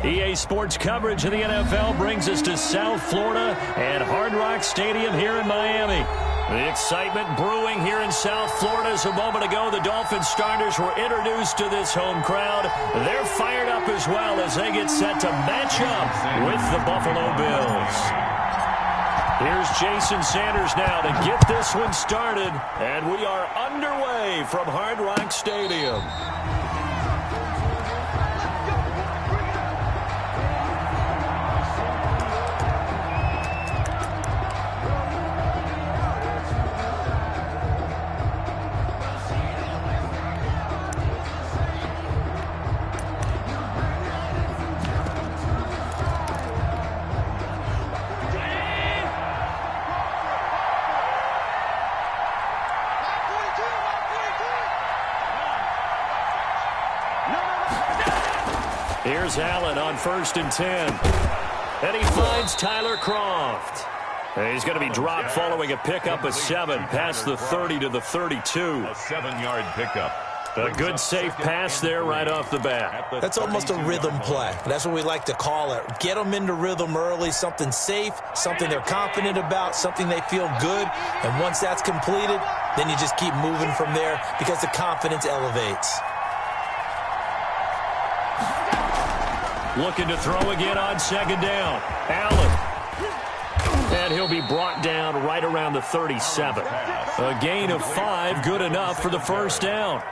EA Sports coverage of the NFL brings us to South Florida at Hard Rock Stadium here in Miami. The excitement brewing here in South Florida as a moment ago the Dolphins starters were introduced to this home crowd. They're fired up as well as they get set to match up with the Buffalo Bills. Here's Jason Sanders now to get this one started, and we are underway from Hard Rock Stadium. Here's Allen on 1st and 10. And he finds Tyler Croft. And he's going to be dropped following a pickup of 7 past the 30 to the 32. A 7-yard pickup. A good safe pass there right off the bat. That's almost a rhythm play. That's what we like to call it. Get them into rhythm early, something safe, something they're confident about, something they feel good. And once that's completed, then you just keep moving from there because the confidence elevates. Looking to throw again on 2nd down. Allen. And he'll be brought down right around the 37. A gain of 5, good enough for the 1st down.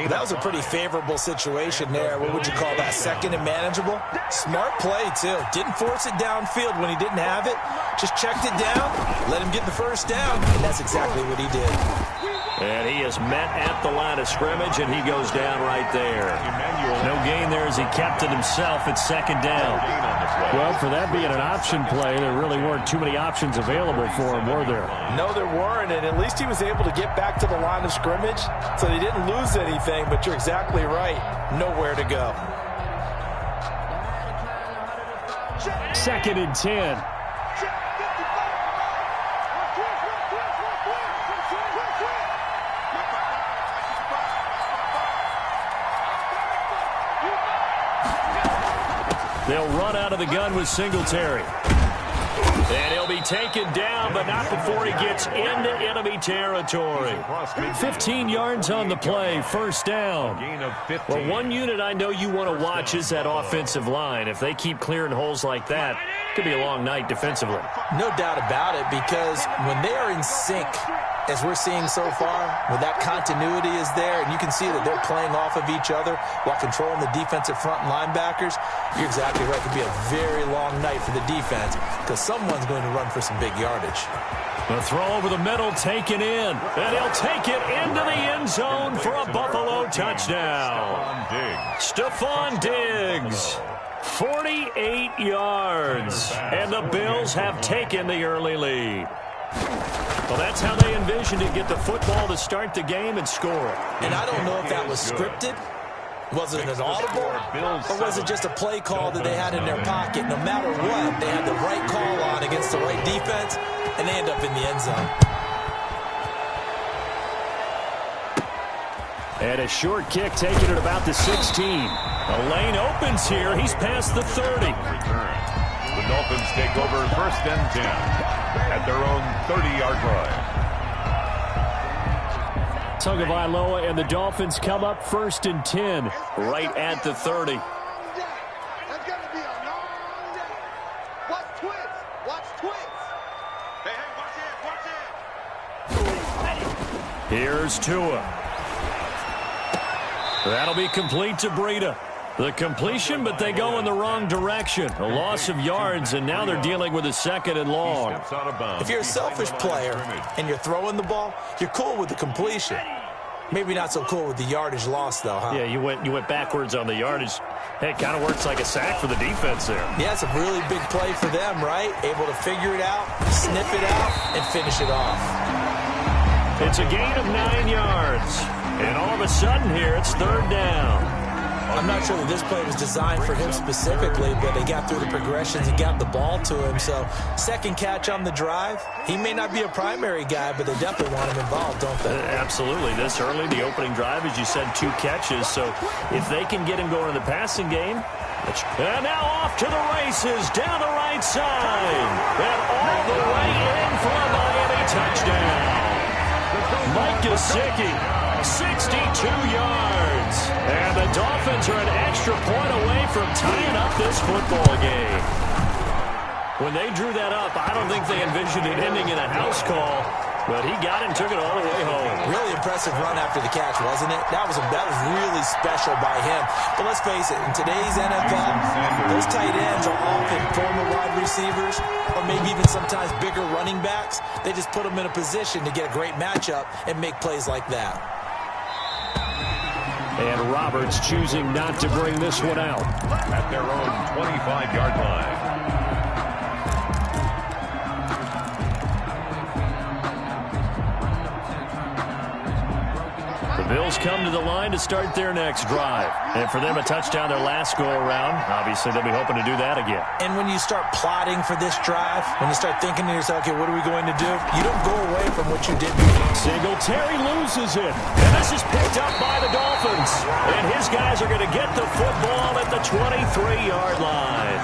That was a pretty favorable situation there. What would you call that? 2nd and manageable? Smart play, too. Didn't force it downfield when he didn't have it. Just checked it down, let him get the 1st down, and that's exactly what he did. And he is met at the line of scrimmage, and he goes down right there. No gain there as he kept it himself at 2nd down. Well, for that being an option play, there really weren't too many options available for him, were there? No, there weren't, and at least he was able to get back to the line of scrimmage, so he didn't lose anything, but you're exactly right. Nowhere to go. 2nd and 10. They'll run out of the gun with Singletary. And he'll be taken down, but not before he gets into enemy territory. 15 yards on the play, 1st down. Well, one unit I know you want to watch is that offensive line. If they keep clearing holes like that, it could be a long night defensively. No doubt about it, because when they are in sync, as we're seeing so far, when that continuity is there, and you can see that they're playing off of each other while controlling the defensive front linebackers, you're exactly right. It could be a very long night for the defense because someone's going to run for some big yardage. The throw over the middle taken in, and he'll take it into the end zone for a Buffalo touchdown. Stephon Diggs. 48 yards, and the Bills have taken the early lead. Well, that's how they envisioned to get the football to start the game and score. And I don't know if that was scripted. Was it an audible? Or was it just a play call that they had in their pocket? No matter what, they had the right call on against the right defense, and they end up in the end zone. And a short kick taken at about the 16. A lane opens here. He's past the 30. The Dolphins take over 1st and 10 at their own 30-yard line. Tagovailoa and the Dolphins come up 1st and 10 right at the 30. That's going to be a long day. Watch twins. Watch twins. Hey, watch it. Here's Tua. That'll be complete to Breida. The completion, but they go in the wrong direction. A loss of yards, and now they're dealing with a 2nd and long. If you're a selfish player and you're throwing the ball, you're cool with the completion. Maybe not so cool with the yardage loss, though, huh? Yeah, you went backwards on the yardage. Hey, it kind of works like a sack for the defense there. Yeah, it's a really big play for them, right? Able to figure it out, sniff it out, and finish it off. It's a gain of 9 yards. And all of a sudden here, it's 3rd down. I'm not sure that this play was designed for him specifically, but they got through the progressions and got the ball to him. So, 2nd catch on the drive. He may not be a primary guy, but they definitely want him involved, don't they? Absolutely. This early, the opening drive, as you said, 2 catches. So, if they can get him going in the passing game, And now off to the races, down the right side. And all the way in for a Miami touchdown. Mike Gesicki, 62 yards. And the Dolphins are an extra point away from tying up this football game. When they drew that up, I don't think they envisioned it ending in a house call. But he got it and took it all the way home. Really impressive run after the catch, wasn't it? That was really special by him. But let's face it, in today's NFL, those tight ends are often former wide receivers or maybe even sometimes bigger running backs. They just put them in a position to get a great matchup and make plays like that. And Roberts choosing not to bring this one out. At their own 25-yard line. The Bills come to the line to start their next drive. And for them, a touchdown their last go-around. Obviously, they'll be hoping to do that again. And when you start plotting for this drive, when you start thinking to yourself, okay, what are we going to do? You don't go away from what you did before. Singletary loses it. And this is picked up by the Dolphins. And his guys are going to get the football at the 23-yard line.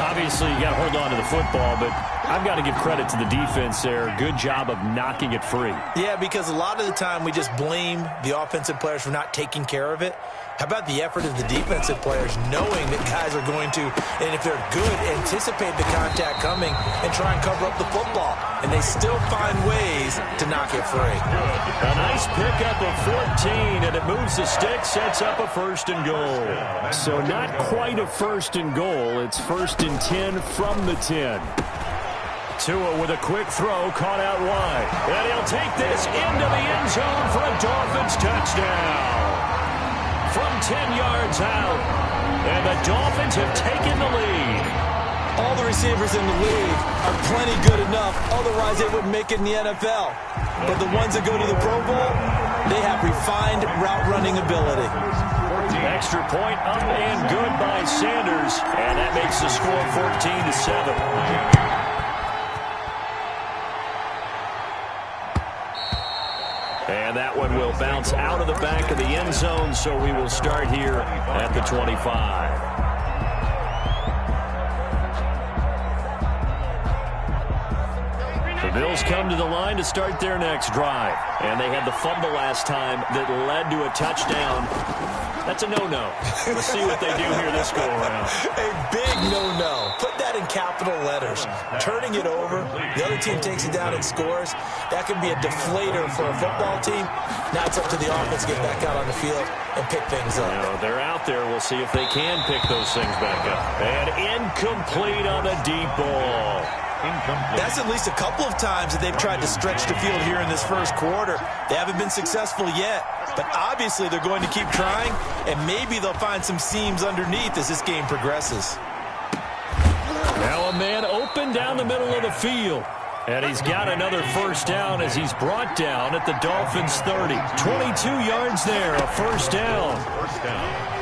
Obviously, you got to hold on to the football, but I've got to give credit to the defense there. Good job of knocking it free. Yeah, because a lot of the time we just blame the offensive players for not taking care of it. How about the effort of the defensive players knowing that guys are going to, and if they're good, anticipate the contact coming and try and cover up the football. And they still find ways to knock it free. A nice pickup of 14, and it moves the stick, sets up a 1st and goal. So not quite a 1st and goal. It's 1st and 10 from the 10. Tua with a quick throw, caught out wide. And he'll take this into the end zone for a Dolphins touchdown. From 10 yards out. And the Dolphins have taken the lead. All the receivers in the league are plenty good enough. Otherwise, they wouldn't make it in the NFL. But the ones that go to the Pro Bowl, they have refined route running ability. Extra point up and good by Sanders. And that makes the score 14-7. And that one will bounce out of the back of the end zone, so we will start here at the 25. The Bills come to the line to start their next drive. And they had the fumble last time that led to a touchdown. That's a no-no. We'll see what they do here this go-around. A big no-no. Put that in capital letters. Turning it over, the other team takes it down and scores. That can be a deflator for a football team. Now it's up to the offense to get back out on the field and pick things up. They're out there. We'll see if they can pick those things back up. And incomplete on the deep ball. Incomplete. That's at least a couple of times that they've tried to stretch the field here in this first quarter. They haven't been successful yet. But obviously they're going to keep trying, and maybe they'll find some seams underneath as this game progresses. Now a man open down the middle of the field. And he's got another 1st down as he's brought down at the Dolphins' 30. 22 yards there, a 1st down. 1st down.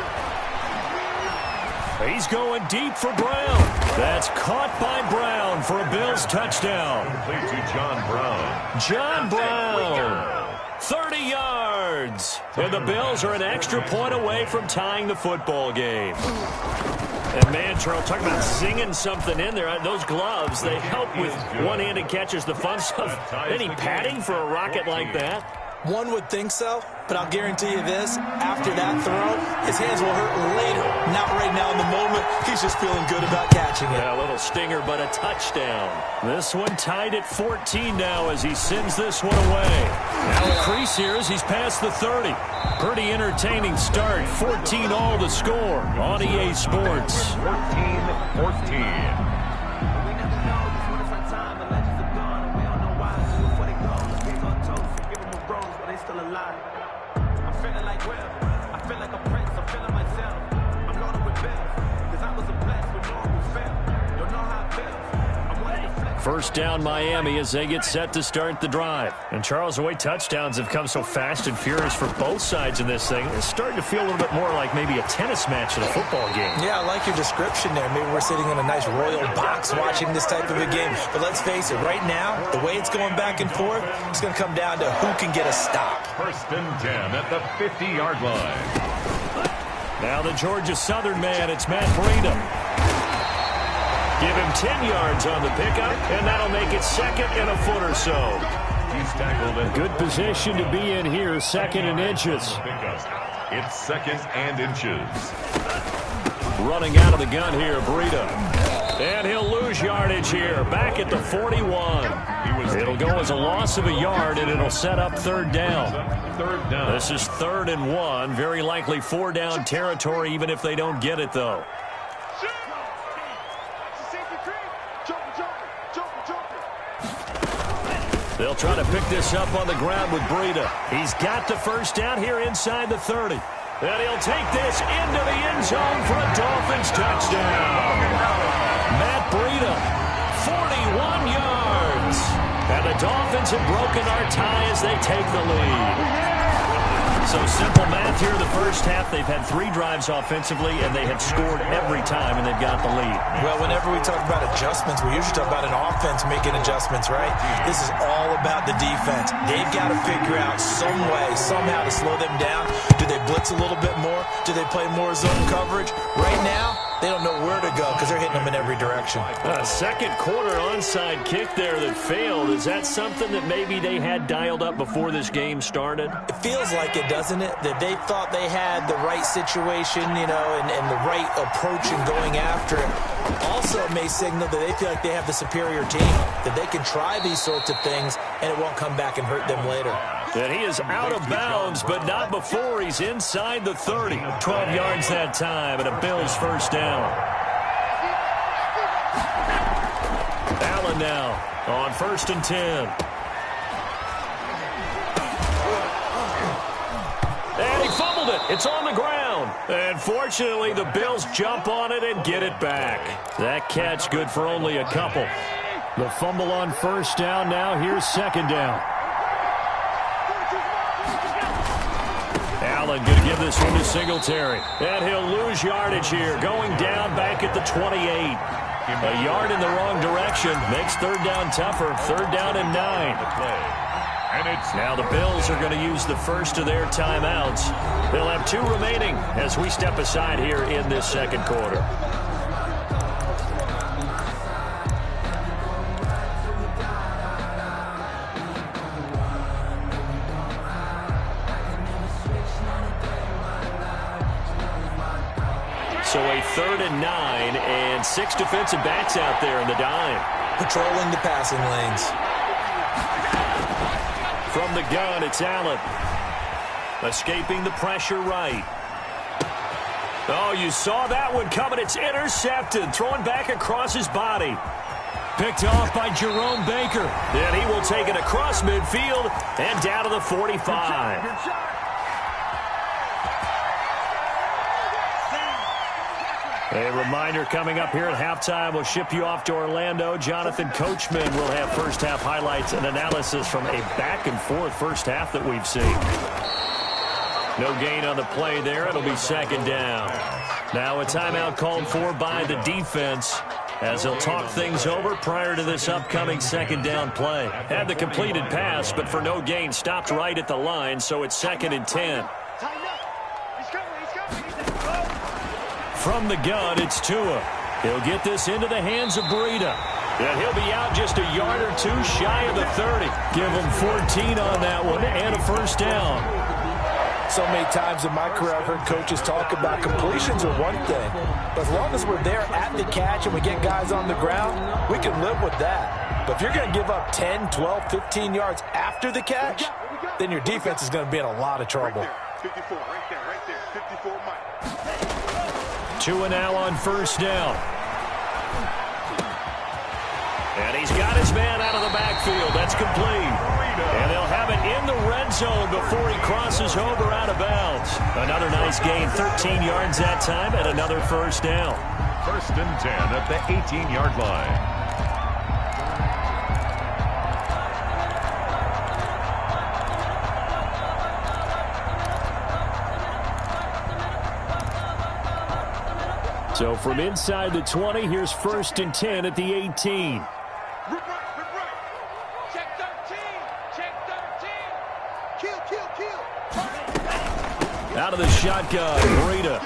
He's going deep for Brown. That's caught by Brown for a Bills touchdown. Complete to John Brown. John Brown. 30 yards. And the Bills are an extra point away from tying the football game. And man, Charles, talking about singing something in there. Those gloves, they help with one-handed catches, the fun stuff. Any padding for a rocket like that? One would think so, but I'll guarantee you this. After that throw, his hands will hurt later. Not right now in the moment. He's just feeling good about catching it. Yeah, a little stinger, but a touchdown. This one tied at 14 now as he sends this one away. Now a crease here as he's past the 30. Pretty entertaining start. 14 all to score on EA Sports. 14-14. First down Miami as they get set to start the drive. And Charles, the way touchdowns have come so fast and furious for both sides in this thing, it's starting to feel a little bit more like maybe a tennis match in a football game. Yeah, I like your description there. Maybe we're sitting in a nice royal box watching this type of a game. But let's face it, right now, the way it's going back and forth, it's going to come down to who can get a stop. 1st and 10 at the 50-yard line. Now the Georgia Southern man, it's Matt Breida. Give him 10 yards on the pickup, and that'll make it second and a foot or so. He's tackled at good position to be in here, second and inches. It's second and inches. Running out of the gun here, Breida. And he'll lose yardage here, back at the 41. It'll go as a loss of a yard, and it'll set up third down. This is 3rd and 1, very likely 4-down territory, even if they don't get it, though. They'll try to pick this up on the ground with Breida. He's got the first down here inside the 30. And he'll take this into the end zone for a Dolphins touchdown. Matt Breida, 41 yards. And the Dolphins have broken our tie as they take the lead. So simple math here in the first half. They've had 3 drives offensively, and they have scored every time, and they've got the lead. Well, whenever we talk about adjustments, we usually talk about an offense making adjustments, right? This is all about the defense. They've got to figure out some way, somehow to slow them down. Do they blitz a little bit more? Do they play more zone coverage? Right now, they don't know where to go because they're hitting them in every direction. Second quarter onside kick there that failed. Is that something that maybe they had dialed up before this game started? It feels like it, doesn't it? That they thought they had the right situation, you know, and the right approach in going after it. Also, it may signal that they feel like they have the superior team, that they can try these sorts of things, and it won't come back and hurt them later. And he is out of bounds, but not before he's inside the 30. 12 yards that time, and a Bills first down. Allen now on 1st and 10. And he fumbled it. It's on the ground. And fortunately, the Bills jump on it and get it back. That catch good for only a couple. The fumble on first down. Now here's second down. Allen going to give this one to Singletary. And he'll lose yardage here, going down back at the 28. A yard in the wrong direction makes third down tougher. 3rd down and 9. Now the Bills are going to use the first of their timeouts. They'll have 2 remaining as we step aside here in this second quarter. So a 3rd and 9 and 6 defensive backs out there in the dime. Patrolling the passing lanes. From the gun, it's Allen. Escaping the pressure right. Oh, you saw that one coming. It's intercepted. Throwing back across his body. Picked off by Jerome Baker. Then he will take it across midfield and down to the 45. A reminder coming up here at halftime. We'll ship you off to Orlando. Jonathan Coachman will have first half highlights and analysis from a back-and-forth first half that we've seen. No gain on the play there. It'll be second down. Now a timeout called for by the defense as they'll talk things over prior to this upcoming second down play. Had the completed pass, but for no gain, stopped right at the line, so it's 2nd and 10. From the gun, it's Tua. He'll get this into the hands of Breida. And he'll be out just a yard or 2 shy of the 30. Give him 14 on that one and a first down. So many times in my career I've heard coaches talk about completions are one thing. But as long as we're there at the catch and we get guys on the ground, we can live with that. But if you're going to give up 10, 12, 15 yards after the catch, then your defense is going to be in a lot of trouble. 54, right there, 54 Mike. Tua now on first down. And he's got his man out of the backfield. That's complete. And they'll have it in the red zone before he crosses over out of bounds. Another nice gain, 13 yards that time, and another first down. 1st and 10 at the 18-yard line. So from inside the 20, here's 1st and 10 at the 18. Rip right. Check 13. Kill. Out of the shotgun, Breida.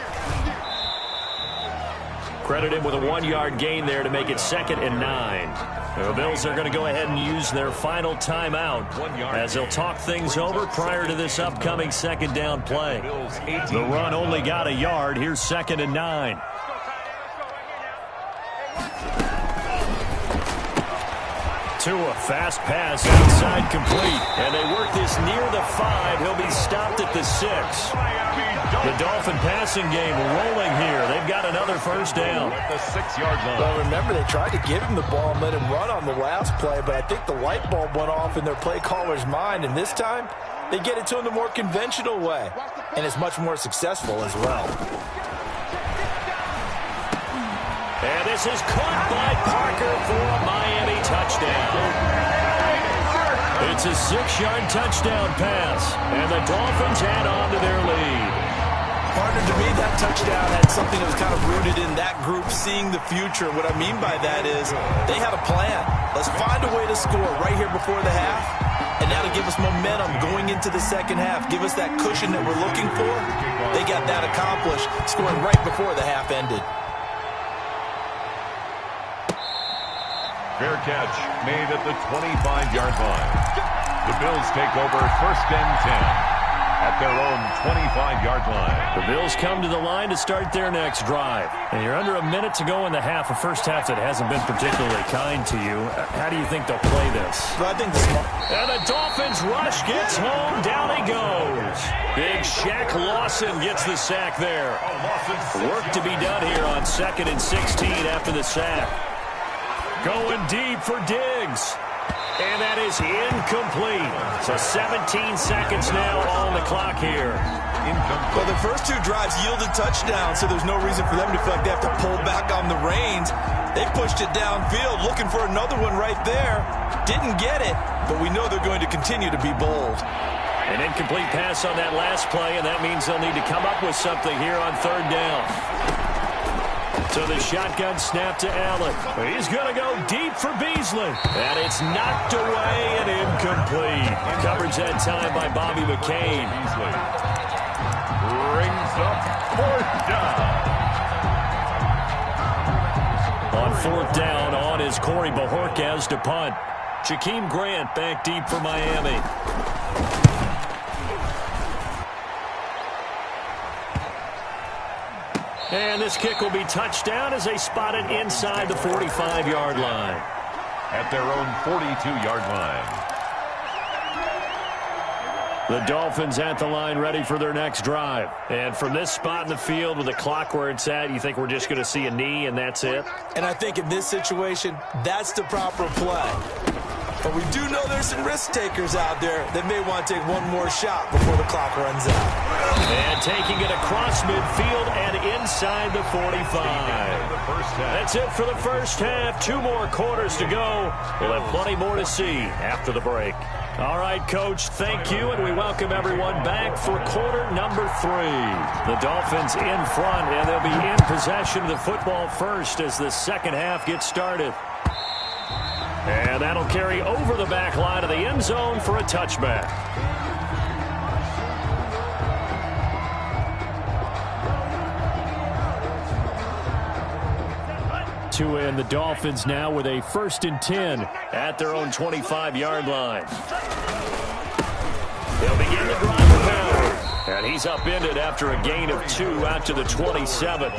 Credit him with a 1-yard gain there to make it 2nd and 9. The Bills are going to go ahead and use their final timeout as they'll talk things over prior to this upcoming 2nd down play. The run only got a yard. Here's 2nd and 9. Tua, fast pass outside complete. And they work this near the 5. He'll be stopped at the 6. The Dolphin passing game rolling here. They've got another 1st down. At the 6-yard line. Well, remember, they tried to give him the ball and let him run on the last play, but I think the light bulb went off in their play caller's mind, and this time they get it to him the more conventional way, and it's much more successful as well. And this is caught by Parker for a Miami touchdown. It's a 6-yard touchdown pass, and the Dolphins add on to their lead. Partner, to me, that touchdown had something that was kind of rooted in that group seeing the future. What I mean by that is they had a plan. Let's find a way to score right here before the half, and that'll give us momentum going into the 2nd half, give us that cushion that we're looking for. They got that accomplished, scoring right before the half ended. Fair catch made at the 25-yard line. The Bills take over 1st and 10 at their own 25-yard line. The Bills come to the line to start their next drive. And you're under a minute to go in the half, a first half that hasn't been particularly kind to you. How do you think they'll play this? Well, I think and the Dolphins rush gets home. Down he goes. Big Shaq Lawson gets the sack there. Work to be done here on 2nd and 16 after the sack. Going deep for Diggs. And that is incomplete. So 17 seconds now on the clock here. Well, the first 2 drives yielded touchdowns, so there's no reason for them to feel like they have to pull back on the reins. They pushed it downfield, looking for another one right there. Didn't get it, but we know they're going to continue to be bold. An incomplete pass on that last play, and that means they'll need to come up with something here on 3rd down. So the shotgun snap to Allen. He's going to go deep for Beasley. And it's knocked away and incomplete. Coverage that time by Bobby McCain. Beasley brings up 4th down. On 4th down, on is Corey Bojorquez to punt. Jakeem Grant back deep for Miami. And this kick will be touchdown as they spot it inside the 45-yard line. At their own 42-yard line. The Dolphins at the line ready for their next drive. And from this spot in the field with the clock where it's at, you think we're just going to see a knee and that's it? And I think in this situation, that's the proper play. But we do know there's some risk takers out there that may want to take one more shot before the clock runs out. And taking it across midfield and inside the 45. That's it for the first half. 2 more quarters to go. We'll have plenty more to see after the break. All right, Coach, thank you, and we welcome everyone back for quarter number 3. The Dolphins in front, and they'll be in possession of the football first as the 2nd half gets started. And that'll carry over the back line of the end zone for a touchback. Tua and the Dolphins now with a 1st and 10 at their own 25-yard line. They'll begin the drive with Howard. And he's upended after a gain of 2 out to the 27.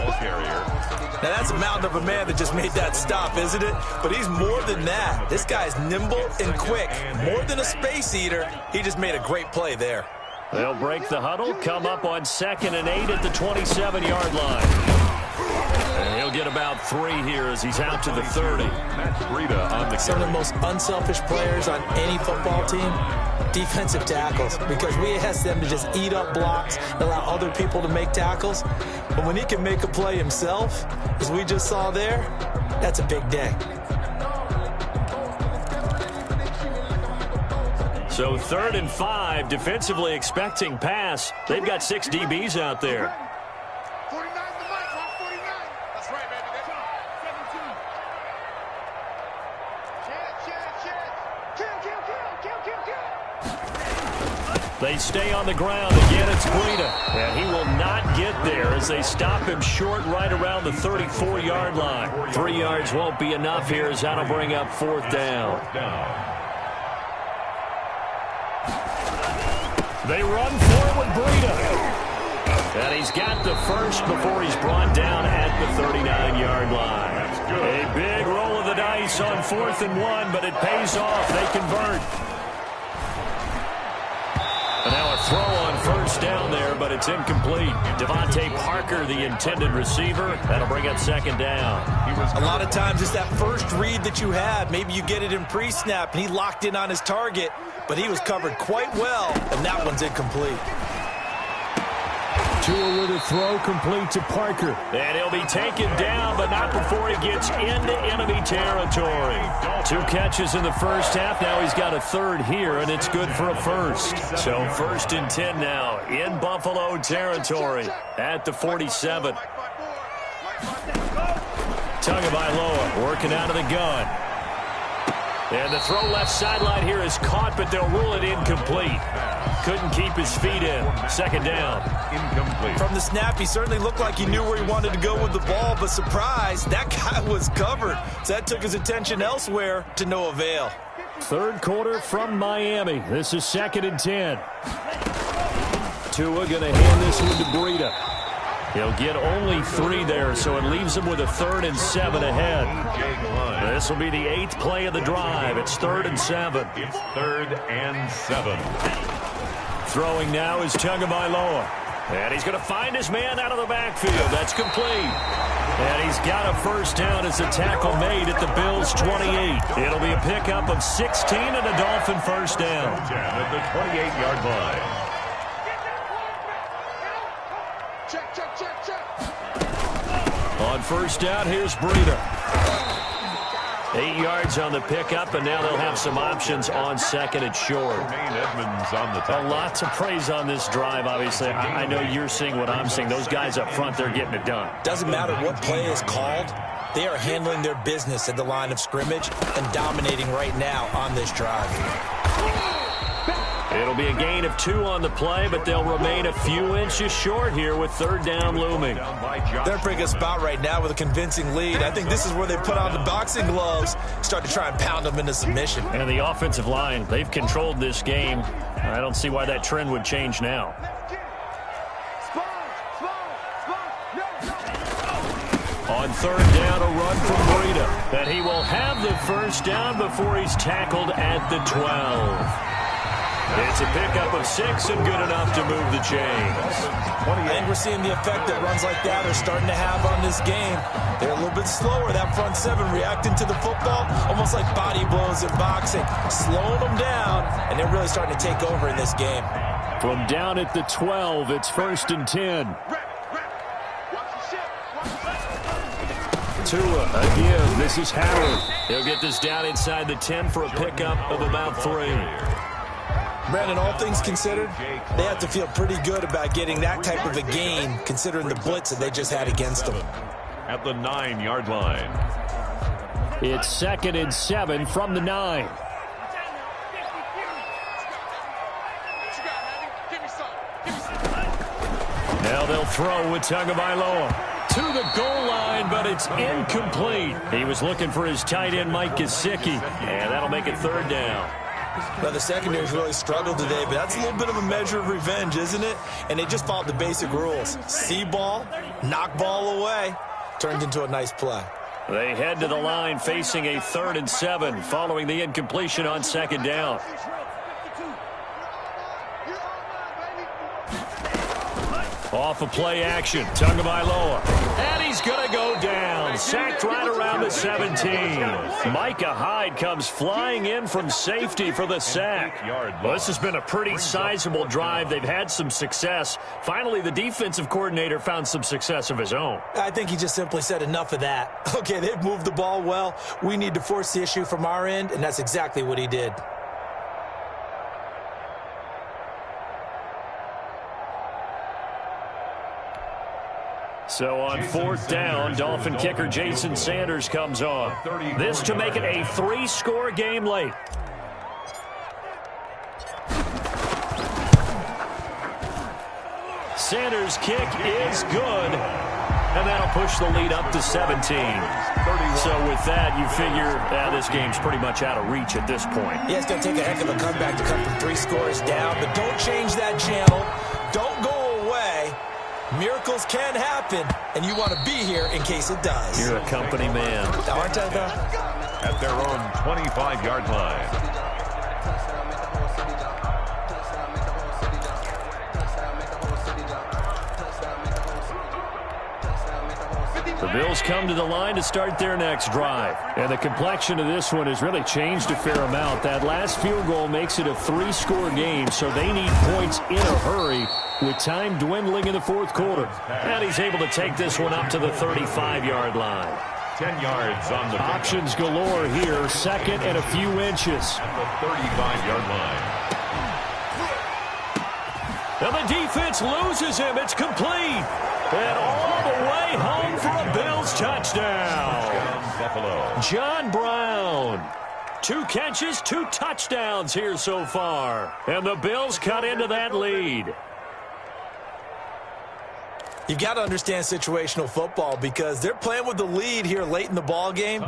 Now, that's a mountain of a man that just made that stop, isn't it? But he's more than that. This guy's nimble and quick. More than a space eater, he just made a great play there. They'll break the huddle, come up on 2nd and 8 at the 27-yard line. And he'll get about 3 here as he's out to the 30. Some of the most unselfish players on any football team, defensive tackles, because we ask them to just eat up blocks, allow other people to make tackles. But when he can make a play himself, as we just saw there, that's a big day. So 3rd and 5, defensively expecting pass. They've got 6 DBs out there. 49 the mic, 49. That's right, baby. That's 17. Chance. Kill. They stay on the ground. Again, it's Breida. And he will not get there as they stop him short right around the 34-yard line. 3 yards won't be enough here as that'll bring up 4th down. They run forward with Breida. And he's got the first before he's brought down at the 39-yard line. A big roll of the dice on 4th and 1, but it pays off. They convert. And now a throw on 1st down there, but it's incomplete. Devontae Parker, the intended receiver. That'll bring up 2nd down. A lot of times it's that first read that you had. Maybe you get it in pre-snap, and he locked in on his target, but he was covered quite well, and that one's incomplete. Tua with a throw complete to Parker. And he'll be taken down, but not before he gets into enemy territory. 2 catches in the first half. Now he's got a 3rd here, and it's good for a 1st. So 1st and 10 now in Buffalo territory at the 47. Tagovailoa working out of the gun. And the throw left sideline here is caught, but they'll rule it incomplete. Couldn't keep his feet in. 2nd down. Incomplete. From the snap, he certainly looked like he knew where he wanted to go with the ball, but surprise, that guy was covered. So that took his attention elsewhere to no avail. 3rd quarter from Miami. This is 2nd and 10. Tua going to hand this one to Breida. He'll get only 3 there, so it leaves him with a 3rd and 7 ahead. This will be the 8th play of the drive. It's 3rd and 7. It's 3rd and 7. Throwing now is Tagovailoa. And he's going to find his man out of the backfield. That's complete. And he's got a 1st down as a tackle made at the Bills' 28. It'll be a pickup of 16 and a Dolphin 1st down. At the 28-yard line. On 1st down, here's Breida. 8 yards on the pickup, and now they'll have some options on 2nd and short. Edmonds on the A lot to praise on this drive, obviously. I know you're seeing what I'm seeing. Those guys up front, they're getting it done. Doesn't matter what play is called. They are handling their business at the line of scrimmage and dominating right now on this drive. It'll be a gain of 2 on the play, but they'll remain a few inches short here with 3rd down looming. They're in a pretty good spot right now with a convincing lead. I think this is where they put on the boxing gloves, start to try and pound them into submission. And the offensive line, they've controlled this game. I don't see why that trend would change now. On 3rd down, a run from Breida. And he will have the 1st down before he's tackled at the 12. It's a pickup of 6 and good enough to move the chains. I think we're seeing the effect that runs like that are starting to have on this game. They're a little bit slower, that front 7, reacting to the football, almost like body blows in boxing, slowing them down, and they're really starting to take over in this game. From down at the 12, it's 1st and 10. Tua again. This is Howard. He'll get this down inside the 10 for a pickup of about 3. Brandon, all things considered, they have to feel pretty good about getting that type of a gain, considering the blitz that they just had against them. At the 9-yard line. It's 2nd and 7 from the 9. Now they'll throw with Tagovailoa to the goal line, but it's incomplete. He was looking for his tight end, Mike Gesicki, and that'll make it 3rd down. Well, the secondary's really struggled today, but that's a little bit of a measure of revenge, isn't it? And they just followed the basic rules. See ball, knock ball away. Turned into a nice play. They head to the line facing a 3rd and 7 following the incompletion on 2nd down. Off of play action, Tagovailoa. And he's going to go down. Sacked right around the 17. Micah Hyde comes flying in from safety for the sack. Well, this has been a pretty sizable drive. They've had some success. Finally, the defensive coordinator found some success of his own. I think he just simply said enough of that. Okay, they've moved the ball well. We need to force the issue from our end, and that's exactly what he did. So on 4th down, Dolphin kicker Jason Sanders comes on. This to make it a 3-score game late. Sanders' kick is good. And that'll push the lead up to 17. So with that, you figure this game's pretty much out of reach at this point. Yeah, it's going to take a heck of a comeback to come from 3 scores down. But don't change that channel. Don't go away. Miracles can happen, and you want to be here in case it does. You're a company man. Aren't I, though? At their own 25-yard line. The Bills come to the line to start their next drive. And the complexion of this one has really changed a fair amount. That last field goal makes it a 3-score game, so they need points in a hurry with time dwindling in the fourth quarter. And he's able to take this one up to the 35-yard line. 10 yards on the options galore here. Second and a few inches. At the 35-yard line. Now the defense loses him. It's complete. And all the way home for a Bills touchdown. Buffalo. John Brown. 2 catches, 2 touchdowns here so far. And the Bills cut into that lead. You've got to understand situational football because they're playing with the lead here late in the ball game.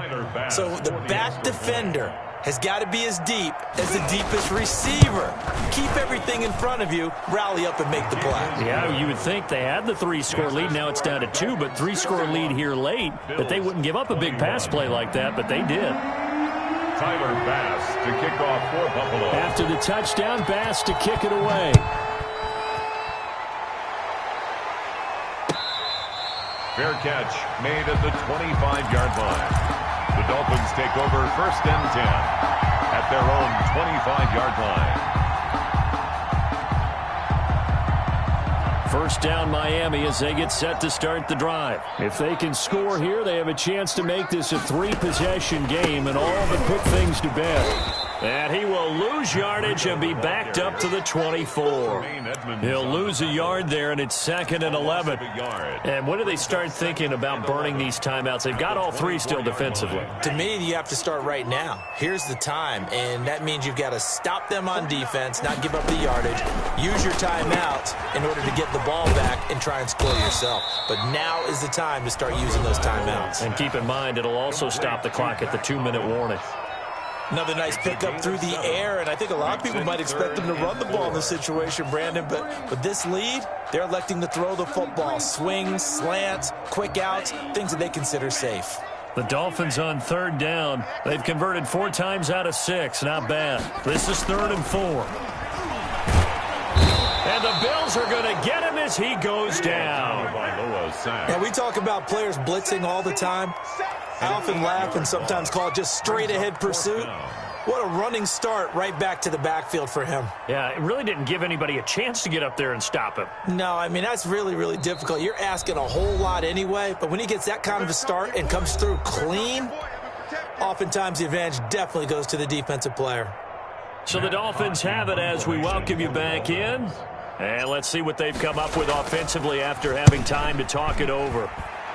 So the back defender has got to be as deep as the deepest receiver. Keep everything in front of you, rally up and make the play. Yeah, you would think they had the 3-score lead. Now it's down to 2, but 3-score lead here late. That they wouldn't give up a big pass play like that, but they did. Tyler Bass to kick off for Buffalo. After the touchdown, Bass to kick it away. Fair catch made at the 25-yard line. The Dolphins take over 1st and 10 at their own 25-yard line. First down Miami as they get set to start the drive. If they can score here, they have a chance to make this a 3-possession game and all but put things to bed. And he will lose yardage and be backed up to the 24. He'll lose a yard there, and it's 2nd and 11. And when do they start thinking about burning these timeouts? They've got all 3 still defensively. To me, you have to start right now. Here's the time, and that means you've got to stop them on defense, not give up the yardage, use your timeouts in order to get the ball back and try and score yourself. But now is the time to start using those timeouts. And keep in mind, it'll also stop the clock at the 2-minute warning. Another nice pickup through the air, and I think a lot of people might expect them to run the ball in this situation, Brandon, but with this lead, they're electing to throw the football. Swings, slants, quick outs, things that they consider safe. The Dolphins on 3rd down. They've converted 4 times out of 6. Not bad. This is 3rd and 4. And the Bills are going to get him as he goes down. Yeah, we talk about players blitzing all the time. I often laugh and sometimes call it just straight-ahead pursuit. What a running start right back to the backfield for him. Yeah, it really didn't give anybody a chance to get up there and stop him. No, I mean, that's really, really difficult. You're asking a whole lot anyway, but when he gets that kind of a start and comes through clean, oftentimes the advantage definitely goes to the defensive player. So the Dolphins have it as we welcome you back in. And let's see what they've come up with offensively after having time to talk it over.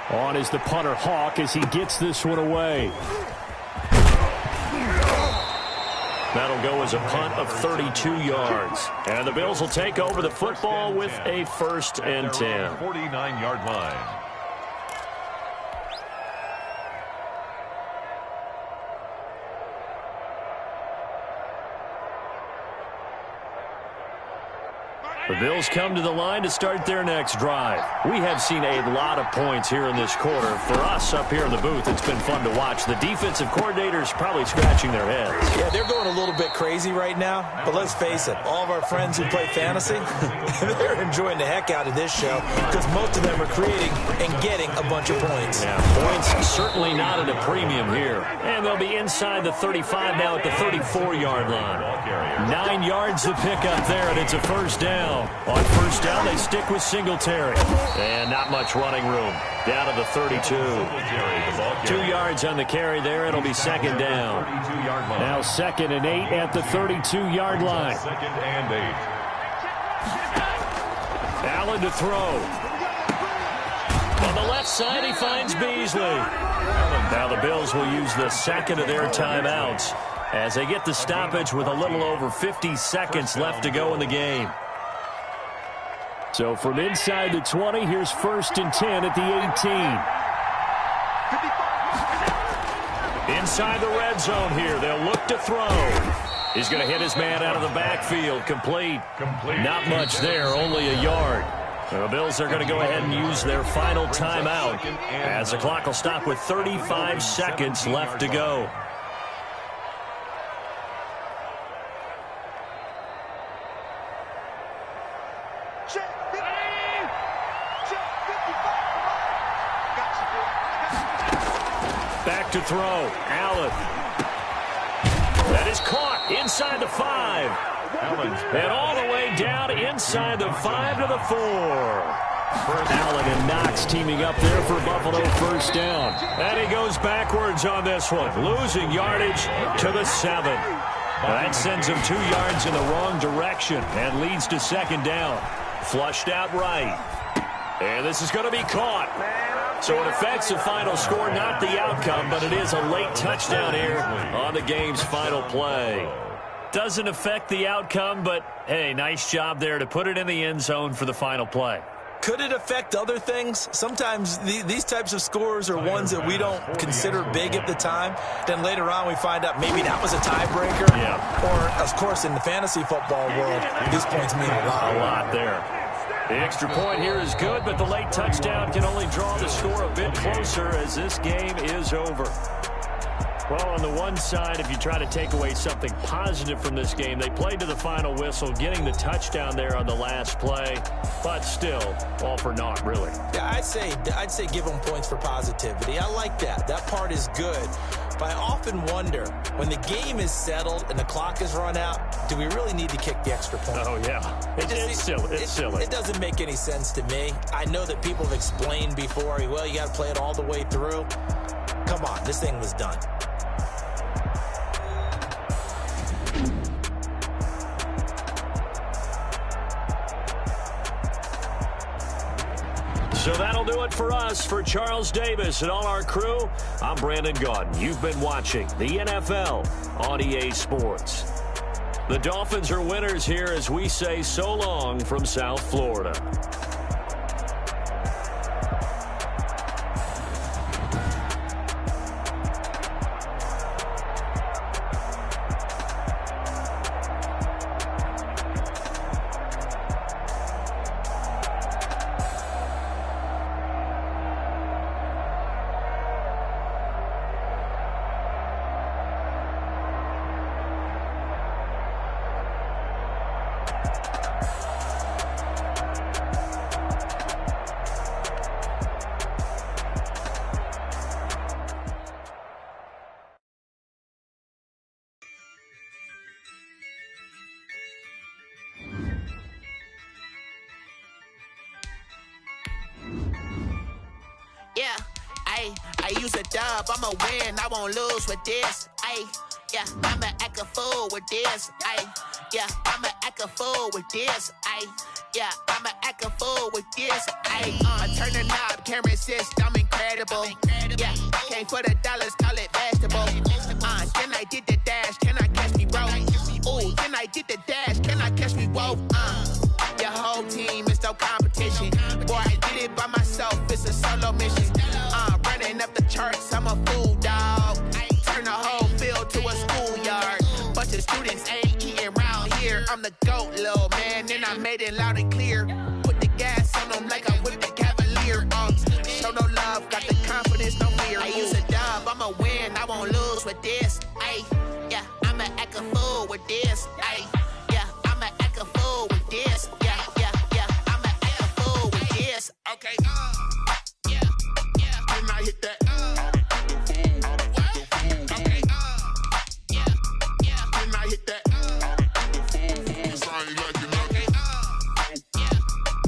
On is the punter, Hawk, as he gets this one away. That'll go as a punt of 32 yards. And the Bills will take over the football with a 1st and 10. 49-yard line. The Bills come to the line to start their next drive. We have seen a lot of points here in this quarter. For us up here in the booth, it's been fun to watch. The defensive coordinators probably scratching their heads. Yeah, they're going a little bit crazy right now. But let's face it, all of our friends who play fantasy, they're enjoying the heck out of this show because most of them are creating and getting a bunch of points. Yeah, points certainly not at a premium here. And they'll be inside the 35 now at the 34-yard line. 9 yards to pick up there, and it's a 1st down. On 1st down, they stick with Singletary. And not much running room. Down to the 32. 2 yards on the carry there. It'll be 2nd down. Now 2nd and 8 at the 32-yard line. 2nd and 8. Allen to throw. On the left side, he finds Beasley. Now the Bills will use the 2nd of their timeouts as they get the stoppage with a little over 50 seconds left to go in the game. So from inside the 20, here's 1st and 10 at the 18. Inside the red zone here, they'll look to throw. He's going to hit his man out of the backfield. Complete. Not much there, only a yard. The Bills are going to go ahead and use their final timeout as the clock will stop with 35 seconds left to go. Back to throw. Allen. That is caught inside the 5. And all the way down inside the 5 to the 4. Allen and Knox teaming up there for Buffalo 1st down. And he goes backwards on this one, losing yardage to the 7. That sends him 2 yards in the wrong direction and leads to 2nd down. Flushed out right. And this is going to be caught. So it affects the final score, not the outcome, but it is a late touchdown here on the game's final play. Doesn't affect the outcome, but, hey, nice job there to put it in the end zone for the final play. Could it affect other things? Sometimes these types of scores are ones that we don't consider big at the time. Then later on we find out maybe that was a tiebreaker. Yeah. Or, of course, in the fantasy football world, these points mean a lot. A lot there. The extra point here is good, but the late touchdown can only draw the score a bit closer as this game is over. Well, on the one side, if you try to take away something positive from this game, they played to the final whistle, getting the touchdown there on the last play, but still, all for naught, really. Yeah, I'd say give them points for positivity. I like that. That part is good. But I often wonder, when the game is settled and the clock is run out, do we really need to kick the extra point? Oh, yeah. It's silly. It's silly. It doesn't make any sense to me. I know that people have explained before, well, you got to play it all the way through. Come on, this thing was done. So that'll do it for us. For Charles Davis and all our crew, I'm Brandon Gaudin. You've been watching the NFL on EA Sports. The Dolphins are winners here as we say so long from South Florida. Yeah, I use a dub, I'ma win, I won't lose with this. Yeah, I'ma act a fool with this. Yeah, I'ma act a fool with this. Yeah, I'ma act a fool with this. I turn the knob, camera assist, I'm incredible. Yeah, came for the dollars, call it vegetable. Then I did the dash, can I catch me, bro? Ooh, then I did the dash, can I catch me, whoa? Your whole team is no competition. Boy, I did it by myself, it's a solo mission. Running up the charts, I'm a fool, dog. Turn the whole field to a schoolyard. Bunch of students ain't eating round here. I'm the GOAT, little man, and I made it loud and clear. Put the gas on them like I whipped the Cavalier. Show no love, got the confidence, no fear. I use a dub, I'ma win, I won't lose with this. Yeah, I'ma act a fool with this. Yeah, I'ma act a fool with this. Yeah, I'ma act a fool with this. Okay, yeah, can I hit that? Okay, yeah, can I hit that? Okay,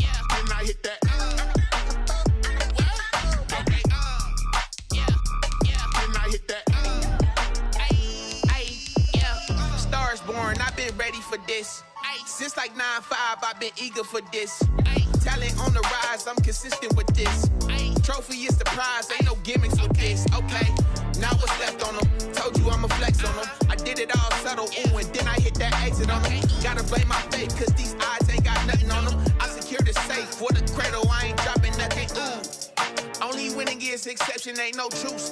yeah, can I hit that? Okay, yeah, can I hit that? Yeah, stars born, I've been ready for this. Since like 9-5, I've been eager for this. Talent on the rise, I'm consistent with this. Trophy is the prize, ain't no gimmicks with this. Okay, now what's left on them? Told you I'ma flex on them. I did it all subtle, ooh, and then I hit that exit on them. Gotta blame my faith, cause these odds ain't got nothing on them. I secured the safe, is exception, ain't no truce.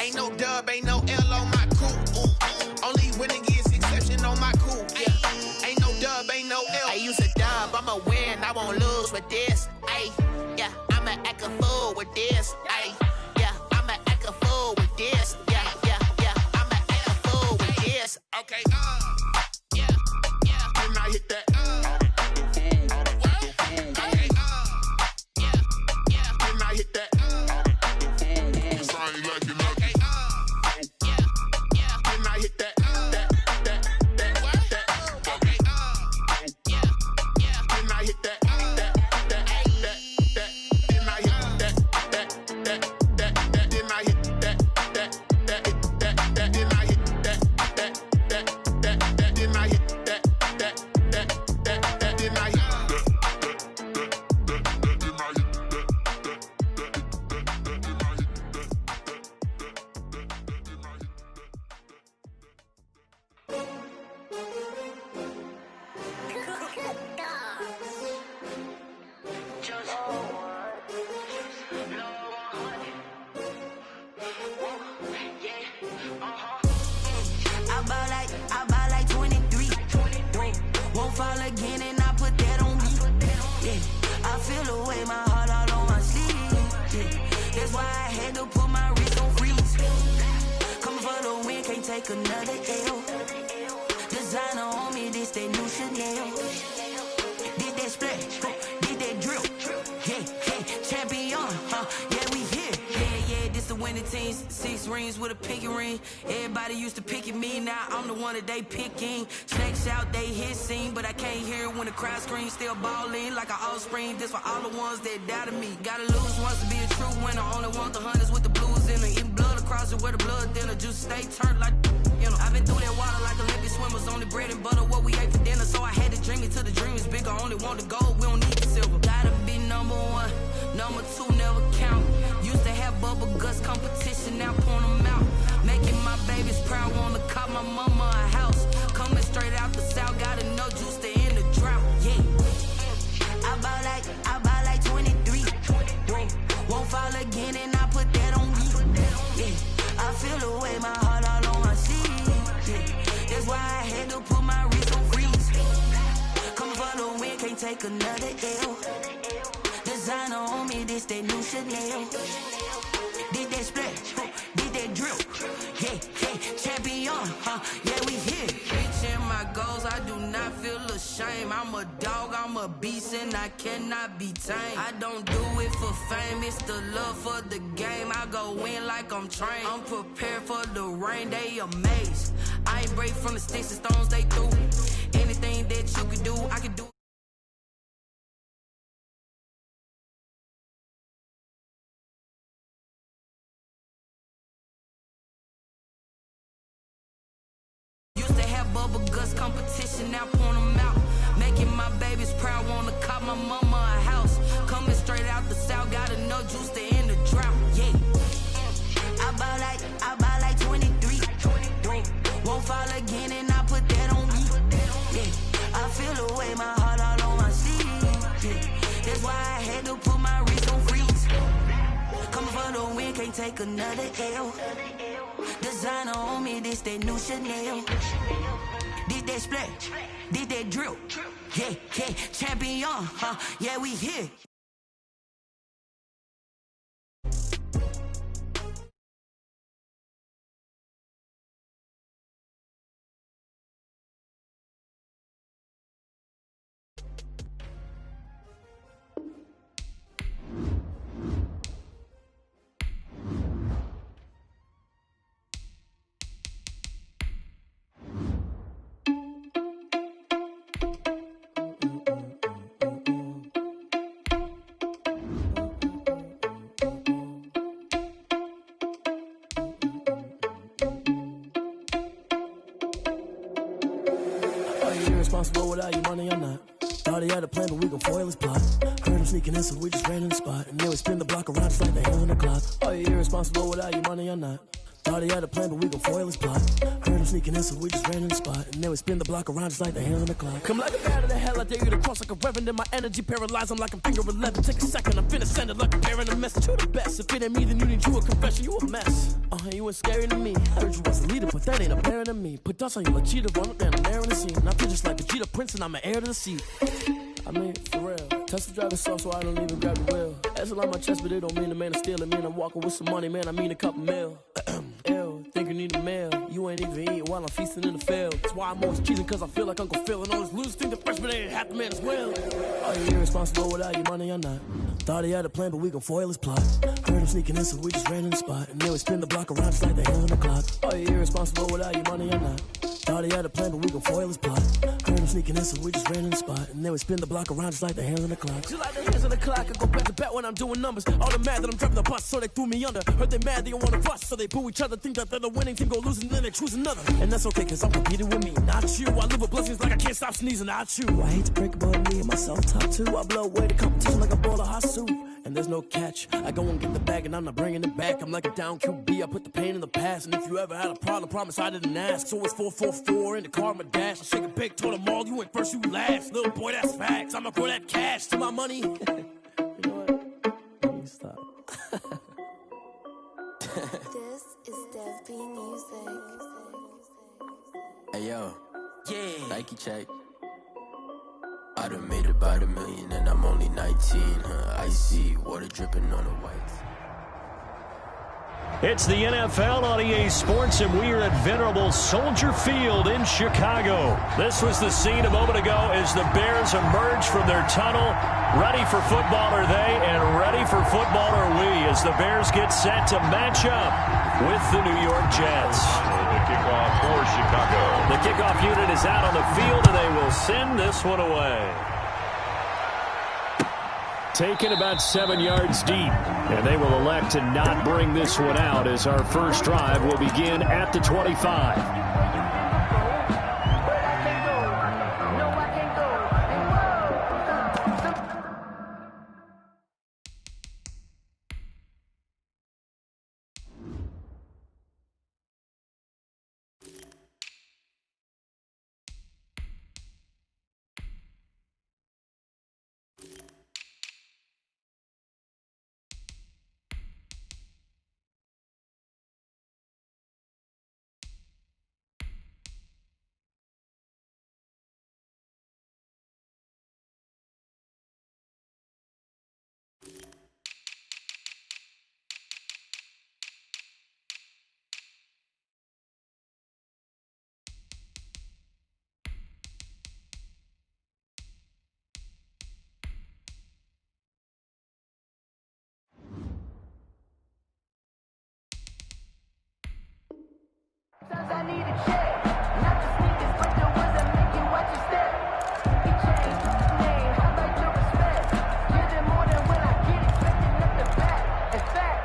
Ain't no dub, ain't no L on my coupe. Only winning is exception on my coupe. Yeah. Ain't no dub, ain't no L. I use a dub, I'ma win, I won't lose with this. Ay, yeah, I'ma act a fool with this. Ay, yeah, I'ma act a fool with this. Yeah, yeah, yeah, I'ma act a fool with this. Okay, yeah, yeah. Then I hit that. They picking snakes out, they hissing, but I can't hear it when the crowd screams. Still balling like an offspring. This for all the ones that doubted me. Gotta lose once to be a true winner. Only want the hunters with the blues in it. Eating blood across it where the blood thinner. Juice stay turned like you know. I've been through that water like Olympic swimmers. Only bread and butter what we ate for dinner. So I had to dream it till the dream is bigger. Only want the gold, we don't need the silver. Gotta be number one, number two never count. Used to have bubble guts competition, now point them out. Making my babies proud, wanna cop my mama a house. Coming straight out the south, gotta know juice to end the drought. Yeah, I bought like 23. Won't fall again, and I put that on me. Yeah, I feel the way, my heart all on my sleeve. Yeah, that's why I had to put my wrist on freeze. Coming for the win, can't take another L. Designer on me, this that new Chanel. Did that splash, did that drill. Yeah, yeah, champion, yeah, we here. Reaching my goals, I do not feel ashamed. I'm a dog, I'm a beast, and I cannot be tamed. I don't do it for fame, it's the love for the game. I go in like I'm trained. I'm prepared for the rain, they amazed. I ain't break from the sticks and stones they threw. Anything that you can do, I can do. Bubble guts competition, now point them out. Making my babies proud, wanna cop my mama a house. Coming straight out the south, gotta know juice to end the drought. Yeah, I bought like 23. Won't fall again, and I put that on me. Yeah, I feel the way, my heart all on my sleeve. Yeah, that's why I had to put my wrist on freeze. Coming for the win, can't take another L. Designer on me, this that new Chanel. Did that splash, did that drill. Yeah, yeah, champion, yeah, we here. Responsible without your money or not. Thought he had a plan, but we gon' foil his plot. Heard him sneaking in, so we just ran in the spot. And then we spin the block around just like the hell in the clock. Are you irresponsible without your money or not? Thought he had a plan, but we gon' foil his plot. Heard him sneaking in, so we just ran in the spot. And then we spin the block around just like the hands on the clock. Come like a bat of the hell, I dare you to cross like a reverend. And my energy paralyzed, I'm like I'm finger 11. Take a second, I'm finna send it like a bear in a message. You the best, if it ain't me, then you need you a confession. You a mess, you ain't scary to me. Heard you was a leader, but that ain't apparent to me. Put dust on you like cheetah, run up down the air in the scene. I feel just like a cheetah prince, and I'm an heir to the seat. I mean, for real. Tesla driving soft, so I don't even grab the wheel. That's on my chest, but it don't mean the man is stealing. Man, I'm walking with some money, man, I mean a couple mil. Ew, think you need a meal. You ain't even eating while I'm feasting in the field. That's why I'm always cheating, cause I feel like Uncle Phil. And all this losers think the freshman ain't half the man as well. Are you irresponsible without your money or not? Thought he had a plan, but we gon' foil his plot. Heard him sneaking in, so we just ran in the spot. And then we spin the block around just like the hands on the clock. Are you irresponsible without your money or not? Thought he had a plan, but we gon' foil his plot. Heard him sneaking in, so we just ran in the spot. And then we spin the block around just like the hands on the clock. Just like the hands on the clock, I go back to back when I'm doing numbers. All the mad that I'm driving the bus, so they threw me under. Heard they mad, they don't wanna bust, so they boo each other. Think that they're the winning team, go losing, then they choose another. And that's okay, cause I'm competing with me, not you. I live with blessings like I can't stop sneezing, not you. I hate to break it, but me and myself top two. I blow away the competition like a bowl of hot soup. And there's no catch. I go and get the bag and I'm not bringing it back. I'm like a down QB, I put the pain in the past. And if you ever had a problem, promise I didn't ask. So it's 4-4-4 in the car, my dash. I shake a big, told them all, you went first, you last. Little boy, that's facts. I'ma throw that cash to my money. You know what? Let me stop. This is Dev B Music. Hey yo, yeah. Nike check. I done made about $1 million and I'm only 19, Icy, water dripping on the whites. It's the NFL on EA Sports, and we are at venerable Soldier Field in Chicago. This was the scene a moment ago as the Bears emerged from their tunnel. Ready for football are they, and ready for football are we, as the Bears get set to match up with the New York Jets. The kickoff for Chicago. The kickoff unit is out on the field, and they will send this one away. Taken about 7 yards deep, and they will elect to not bring this one out as our first drive will begin at the 25. I need a check, not the sneakers, but the ones that make you watch your step. He changed his name, how about your respect? Give it more than when I get expected at the back. In fact,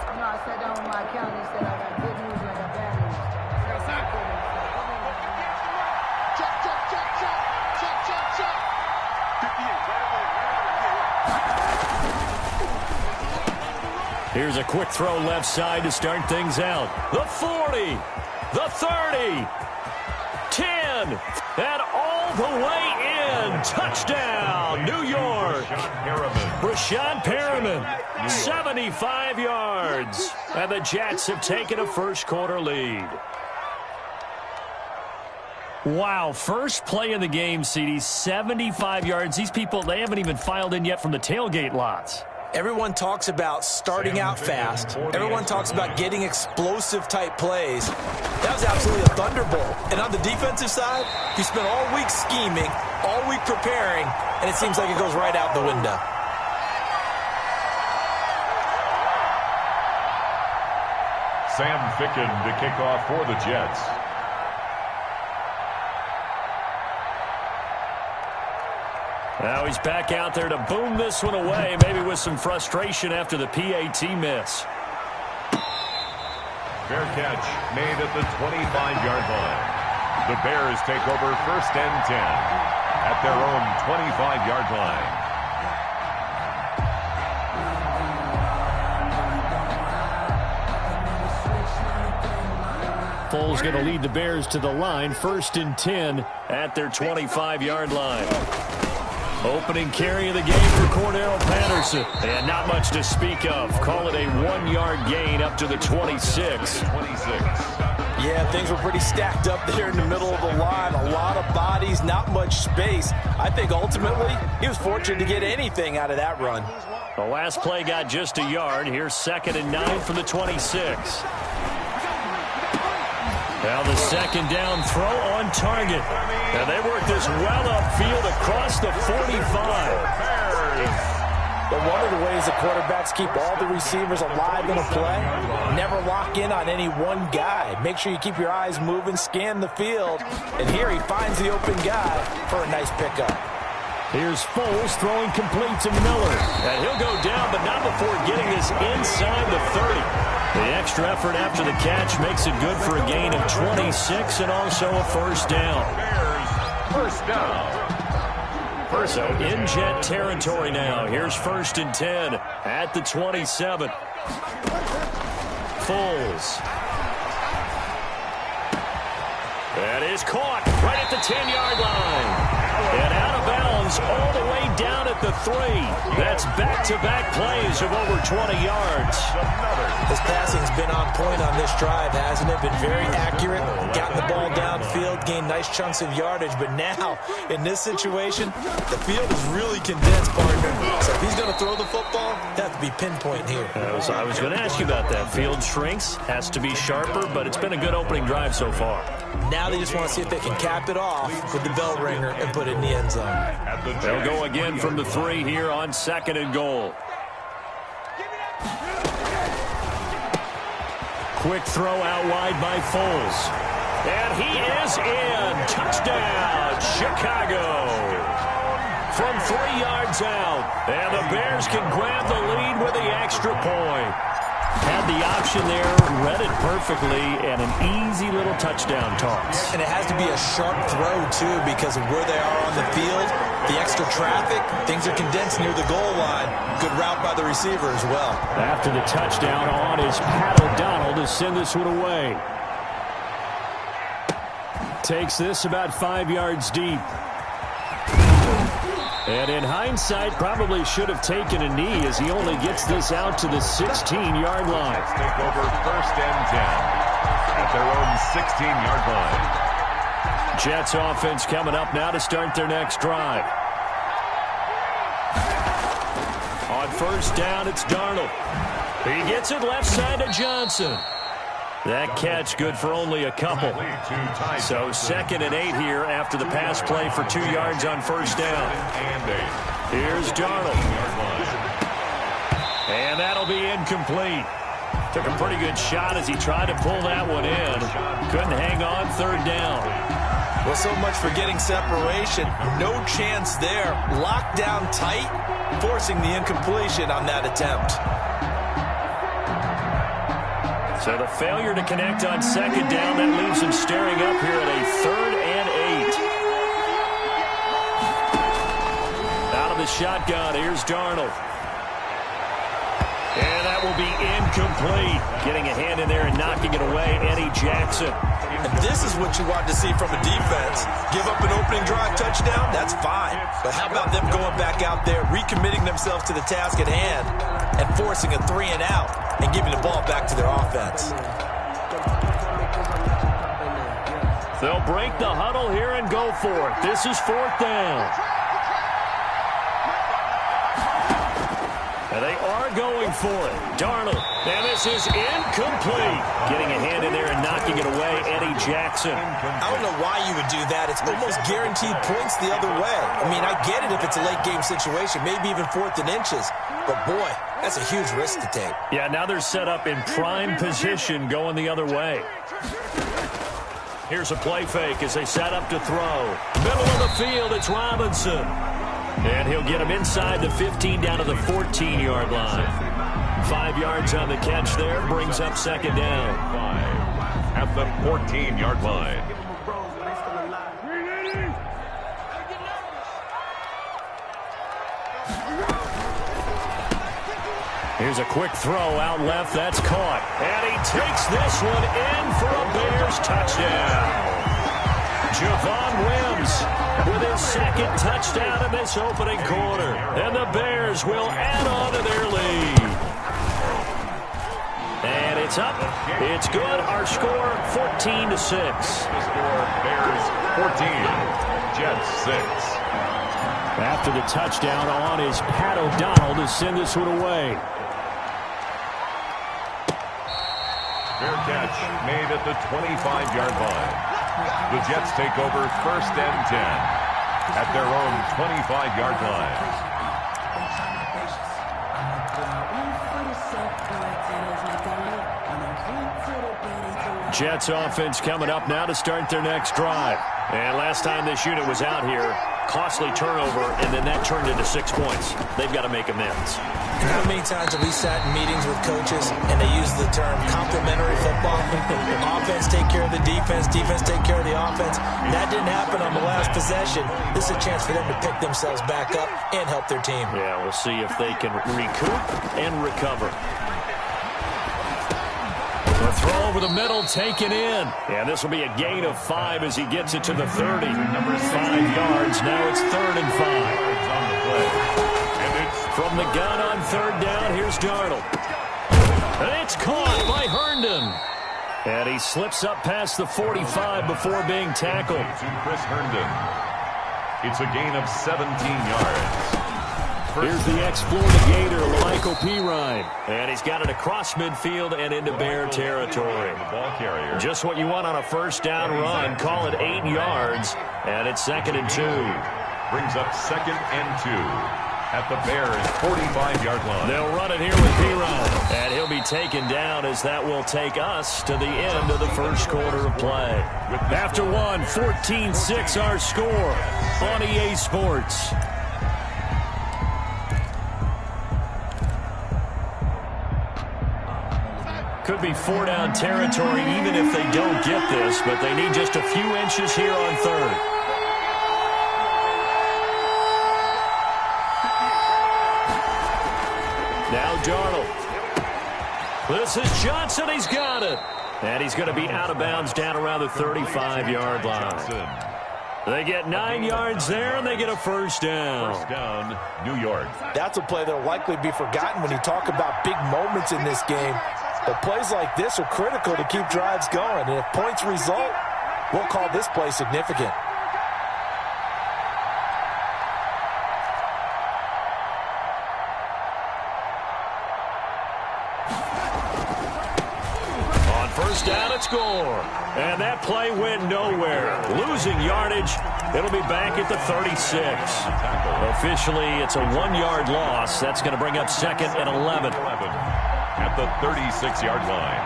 I sat down with my accountant and said I got good news and I got bad news. Check, check, check, check. Check, check, check. 58, right away. Here's a quick throw left side to start things out. The 40, the 30, 10, and all the way in. Touchdown, New York. Rashad Perriman, 75 yards. And the Jets have taken a first quarter lead. Wow, first play in the game, CD, 75 yards. These people, they haven't even filed in yet from the tailgate lots. Everyone talks about starting out fast. Everyone talks about getting explosive-type plays. That was absolutely a thunderbolt. And on the defensive side, you spent all week scheming, all week preparing, and it seems like it goes right out the window. Sam Ficken to kick off for the Jets. Now he's back out there to boom this one away, maybe with some frustration after the PAT miss. Fair catch made at the 25-yard line. The Bears take over first and 10 at their own 25-yard line. Foles going to lead the Bears to the line. 1st and 10 at their 25-yard line. Opening carry of the game for Cordero Patterson. And not much to speak of. Call it a 1-yard gain up to the 26. Yeah, things were pretty stacked up there in the middle of the line. A lot of bodies, not much space. I think ultimately he was fortunate to get anything out of that run. The last play got just a yard. Here's 2nd and 9 from the 26. Now the 2nd down throw on target. And they work this well upfield across the 45. But one of the ways the quarterbacks keep all the receivers alive in a play, never lock in on any one guy. Make sure you keep your eyes moving, scan the field. And here he finds the open guy for a nice pickup. Here's Foles throwing complete to Miller. And he'll go down, but not before getting this inside the 30. The extra effort after the catch makes it good for a gain of 26 and also a 1st down. First down. So in Jet territory now. Here's 1st and 10 at the 27. Foles. That is caught right at the 10-yard line. And out of bounds all the way down at the 3. That's back-to-back plays of over 20 yards. His passing's been on point on this drive, hasn't it? Been very accurate, gotten the ball downfield, gained nice chunks of yardage. But now, in this situation, the field is really condensed, partner. So if he's going to throw the football, he'll have to be pinpoint here. I was going to ask you about that. Field shrinks, has to be sharper, but it's been a good opening drive so far. Now they just want to see if they can cap it off with the bell ringer and put it in the end zone. They'll go again from the 3 here on 2nd and goal. Quick throw out wide by Foles. And he is in. Touchdown, Chicago. From 3 yards out. And the Bears can grab the lead with the extra point. Had the option there, read it perfectly, and an easy little touchdown toss. And it has to be a sharp throw, too, because of where they are on the field, the extra traffic, things are condensed near the goal line. Good route by the receiver as well. After the touchdown on is Pat O'Donnell to send this one away. Takes this about 5 yards deep. And in hindsight, probably should have taken a knee as he only gets this out to the 16-yard line. Let's take over 1st and 10 at their own 16-yard line. Jets offense coming up now to start their next drive. On 1st down, it's Darnold. He gets it left side to Johnson. That catch good for only a couple. So 2nd and 8 here after the pass play for 2 yards on 1st down. Here's Darnold. And that'll be incomplete. Took a pretty good shot as he tried to pull that one in. Couldn't hang on 3rd down. Well, so much for getting separation. No chance there. Locked down tight, forcing the incompletion on that attempt. So the failure to connect on 2nd down, that leaves him staring up here at a 3rd and 8. Out of the shotgun, here's Darnold. And that will be incomplete. Getting a hand in there and knocking it away, Eddie Jackson. And this is what you want to see from a defense. Give up an opening drive touchdown, that's fine. But how about them going back out there, recommitting themselves to the task at hand, and forcing a 3 and out, and giving the ball back to their offense. They'll break the huddle here and go for it. This is 4th down. And they are going for it. Darnold. And this is incomplete. Getting a hand in there and knocking it away, Eddie Jackson. I don't know why you would do that. It's almost guaranteed points the other way. I mean, I get it if it's a late game situation, maybe even 4th and inches. But, boy, that's a huge risk to take. Yeah, now they're set up in prime position going the other way. Here's a play fake as they set up to throw. Middle of the field, it's Robinson. And he'll get him inside the 15 down to the 14-yard line. 5 yards on the catch there, brings up 2nd down. 5 at the 14-yard line. Here's a quick throw out left. That's caught. And he takes this one in for a Bears touchdown. Javon Wims with his second touchdown in this opening quarter. And the Bears will add on to their lead. And it's up. It's good. Our score, 14-6. The score, Bears 14, Jets 6. After the touchdown on is Pat O'Donnell to send this one away. Fair catch made at the 25-yard line. The Jets take over 1st and 10 at their own 25-yard line. Jets offense coming up now to start their next drive. And last time this unit was out here, costly turnover, and then that turned into 6 points. They've got to make amends. And how many times have we sat in meetings with coaches and they use the term complementary football? Offense take care of the defense, defense take care of the offense. That didn't happen on the last possession. This is a chance for them to pick themselves back up and help their team. Yeah, we'll see if they can recoup and recover. The throw over the middle, taken in. And this will be a gain of 5 as he gets it to the 30. 5 yards. Now it's 3rd and 5. From the gun on 3rd down, here's Darnold. And it's caught by Herndon. And he slips up past the 45 before being tackled. To Chris Herndon. It's a gain of 17 yards. Here's the ex-Florida Gator, Michael Pirine. And he's got it across midfield and into Bear territory. The ball carrier. Just what you want on a 1st down run. Call it 8 yards. And it's 2nd and 2. Brings up 2nd and 2. At the Bears' 45-yard line. They'll run it here with Pirine. And he'll be taken down as that will take us to the end of the 1st quarter of play. After one, 14-6 our score on EA Sports. Could be 4-down territory even if they don't get this, but they need just a few inches here on 3rd. Now Darnold. This is Johnson. He's got it. And he's going to be out of bounds down around the 35-yard line. They get 9 yards there, and they get a 1st down. 1st down, New York. That's a play that will likely be forgotten when you talk about big moments in this game. But plays like this are critical to keep drives going. And if points result, we'll call this play significant. On 1st down, it's Gore. And that play went nowhere. Losing yardage. It'll be back at the 36. Officially, it's a 1-yard loss. That's going to bring up 2nd and 11. At the 36-yard line.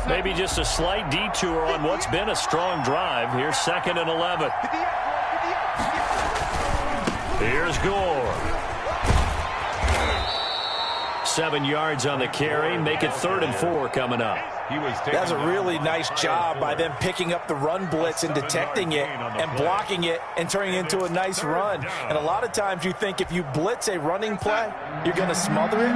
Maybe just a slight detour on what's been a strong drive. Here's 2nd and 11. Here's Gore. 7 yards on the carry. Make it 3rd and 4 coming up. That's a really nice job by them picking up the run blitz and detecting it and blocking it and turning it into a nice run. And a lot of times you think if you blitz a running play, you're going to smother it.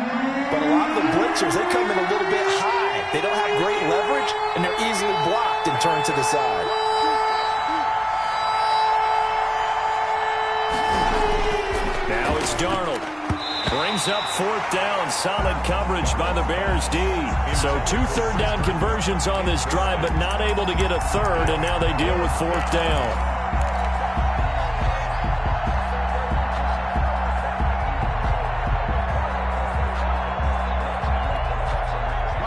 But a lot of the blitzers, they come in a little bit high. They don't have great leverage, and they're easily blocked and turned to the side. Now it's Darnold. Brings up 4th down. Solid coverage by the Bears D. So 2 3rd down conversions on this drive, but not able to get a 3rd, and now they deal with 4th down.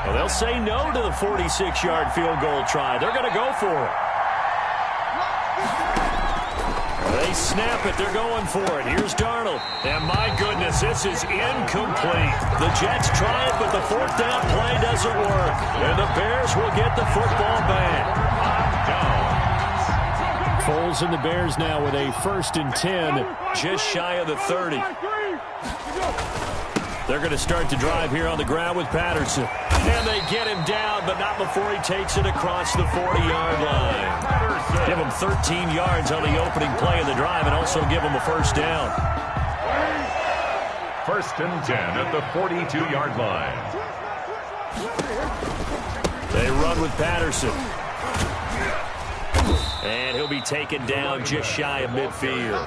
Well, they'll say no to the 46-yard field goal try. They're going to go for it. They snap it. They're going for it. Here's Darnold. And my goodness, this is incomplete. The Jets try it, but the 4th down play doesn't work. And the Bears will get the football back. Foles and the Bears now with a 1st and 10, just shy of the 30. They're going to start the drive here on the ground with Patterson. And they get him down, but not before he takes it across the 40-yard line. Give him 13 yards on the opening play of the drive and also give him a first down. 1st and 10 at the 42-yard line. They run with Patterson. And he'll be taken down just shy of midfield.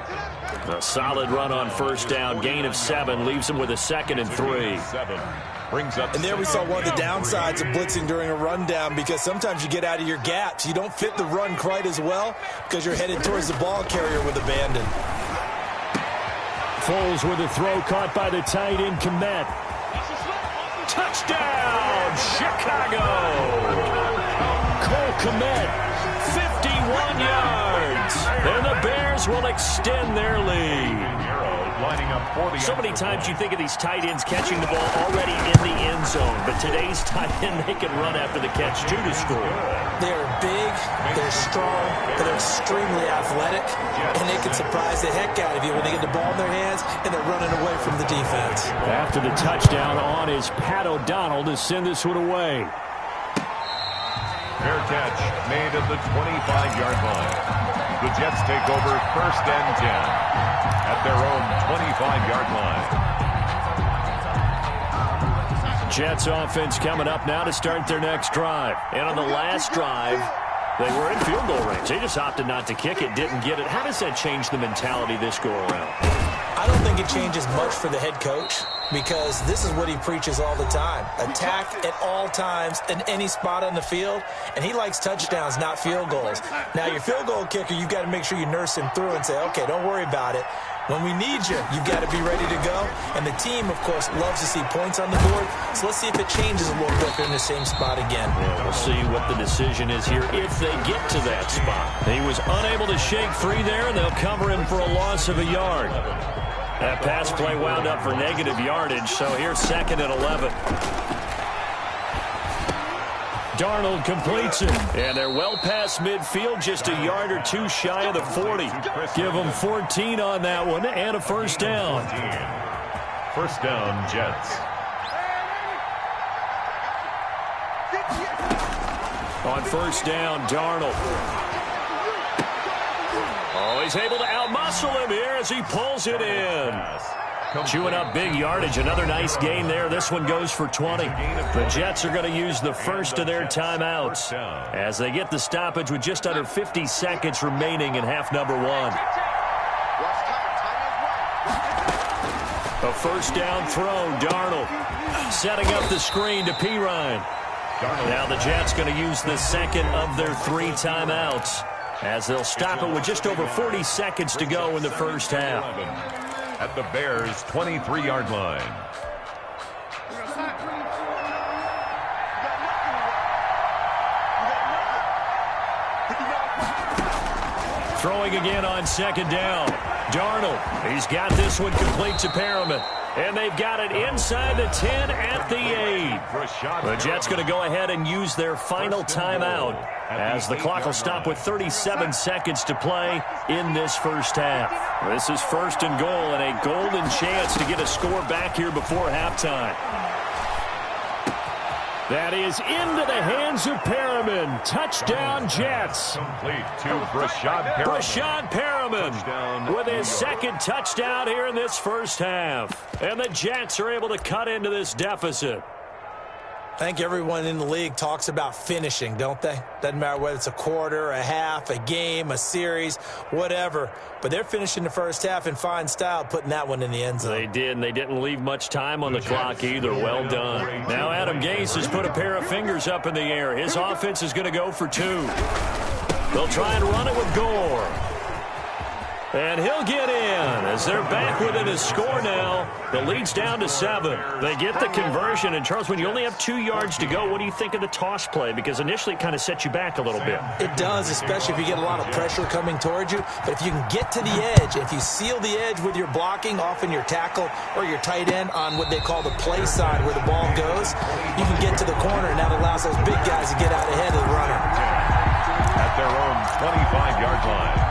A solid run on first down. Gain of 7 leaves him with a 2nd and 3. And there we saw one of the downsides of blitzing during a rundown, because sometimes you get out of your gaps. You don't fit the run quite as well because you're headed towards the ball carrier with abandon. Foles with a throw caught by the tight end, Komet. Touchdown, Chicago! Cole Komet, 51 yards. And the Bears will extend their lead. So many times you think of these tight ends catching the ball already in the end zone, but today's tight end, they can run after the catch, too, to score. They're big, they're strong, but they're extremely athletic, and they can surprise the heck out of you when they get the ball in their hands and they're running away from the defense. After the touchdown on is Pat O'Donnell to send this one away. Fair catch made at the 25-yard line. The Jets take over 1st and 10 at their own 25-yard line. Jets offense coming up now to start their next drive. And on the last drive, they were in field goal range. They just opted not to kick it, didn't get it. How does that change the mentality this go around? I don't think it changes much for the head coach, because this is what he preaches all the time. Attack at all times in any spot on the field, and he likes touchdowns, not field goals. Now, your field goal kicker, you've got to make sure you nurse him through and say, okay, don't worry about it. When we need you, you've got to be ready to go. And the team, of course, loves to see points on the board. So let's see if it changes a little bit. They're in the same spot again. Yeah, we'll see what the decision is here if they get to that spot. He was unable to shake free there, and they'll cover him for a loss of a yard. That pass play wound up for negative yardage, so here's 2nd and 11. Darnold completes it, and they're well past midfield, just a yard or two shy of the 40. Give them 14 on that one, and a first down. 1st down, Jets. On first down, Darnold. Oh, he's able to outmuscle him here as he pulls it in. Chewing up big yardage. Another nice gain there. This one goes for 20. The Jets are going to use the first of their timeouts as they get the stoppage with just under 50 seconds remaining in half number 1. A first down throw. Darnold setting up the screen to Pirine. Now the Jets going to use the 2nd of their 3 timeouts as they'll stop it with just over 40 seconds to go in the first half. At the Bears' 23-yard line. Throwing again on 2nd down. Darnold, he's got this one complete to Perriman. And they've got it inside the 10 at the 8. The Jets going to go ahead and use their final timeout as the clock will stop with 37 seconds to play in this first half. This is 1st and goal and a golden chance to get a score back here before halftime. That is into the hands of Perriman. Touchdown, Jets. Complete to Brashad Perriman. Brashad Perriman with his 2nd touchdown here in this first half. And the Jets are able to cut into this deficit. I think everyone in the league talks about finishing, don't they? Doesn't matter whether it's a quarter, a half, a game, a series, whatever. But they're finishing the first half in fine style, putting that one in the end zone. They did, and they didn't leave much time on the clock either. Well done. Now Adam Gase has put a pair of fingers up in the air. His offense is going to go for 2. They'll try and run it with Gore. And he'll get in as they're back within a score now. The lead's down to 7. They get the conversion. And, Charles, when you only have 2 yards to go, what do you think of the toss play? Because initially it kind of set you back a little bit. It does, especially if you get a lot of pressure coming towards you. But if you can get to the edge, if you seal the edge with your blocking, often your tackle or your tight end on what they call the play side where the ball goes, you can get to the corner, and that allows those big guys to get out ahead of the runner. At their own 25-yard line.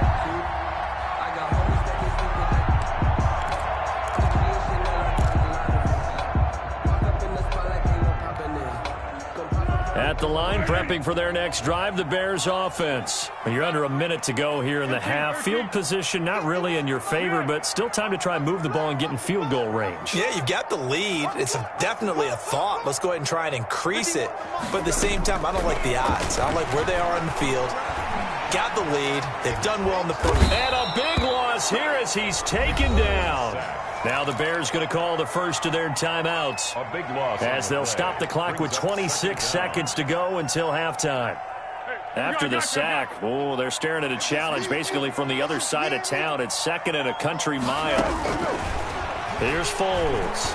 At the line, prepping for their next drive, the Bears offense. You're under a minute to go here in the half. Field position not really in your favor, but still time to try and move the ball and get in field goal range. Yeah, you've got the lead. It's definitely a thought. Let's go ahead and try and increase it. But at the same time, I don't like the odds. I don't like where they are on the field. Got the lead. They've done well in the first. And a big loss here as he's taken down. Now the Bears going to call the first of their timeouts. A big loss as they'll stop the clock with 26 seconds to go until halftime. After the sack, oh, they're staring at a challenge basically from the other side of town. It's 2nd and a country mile. Here's Foles.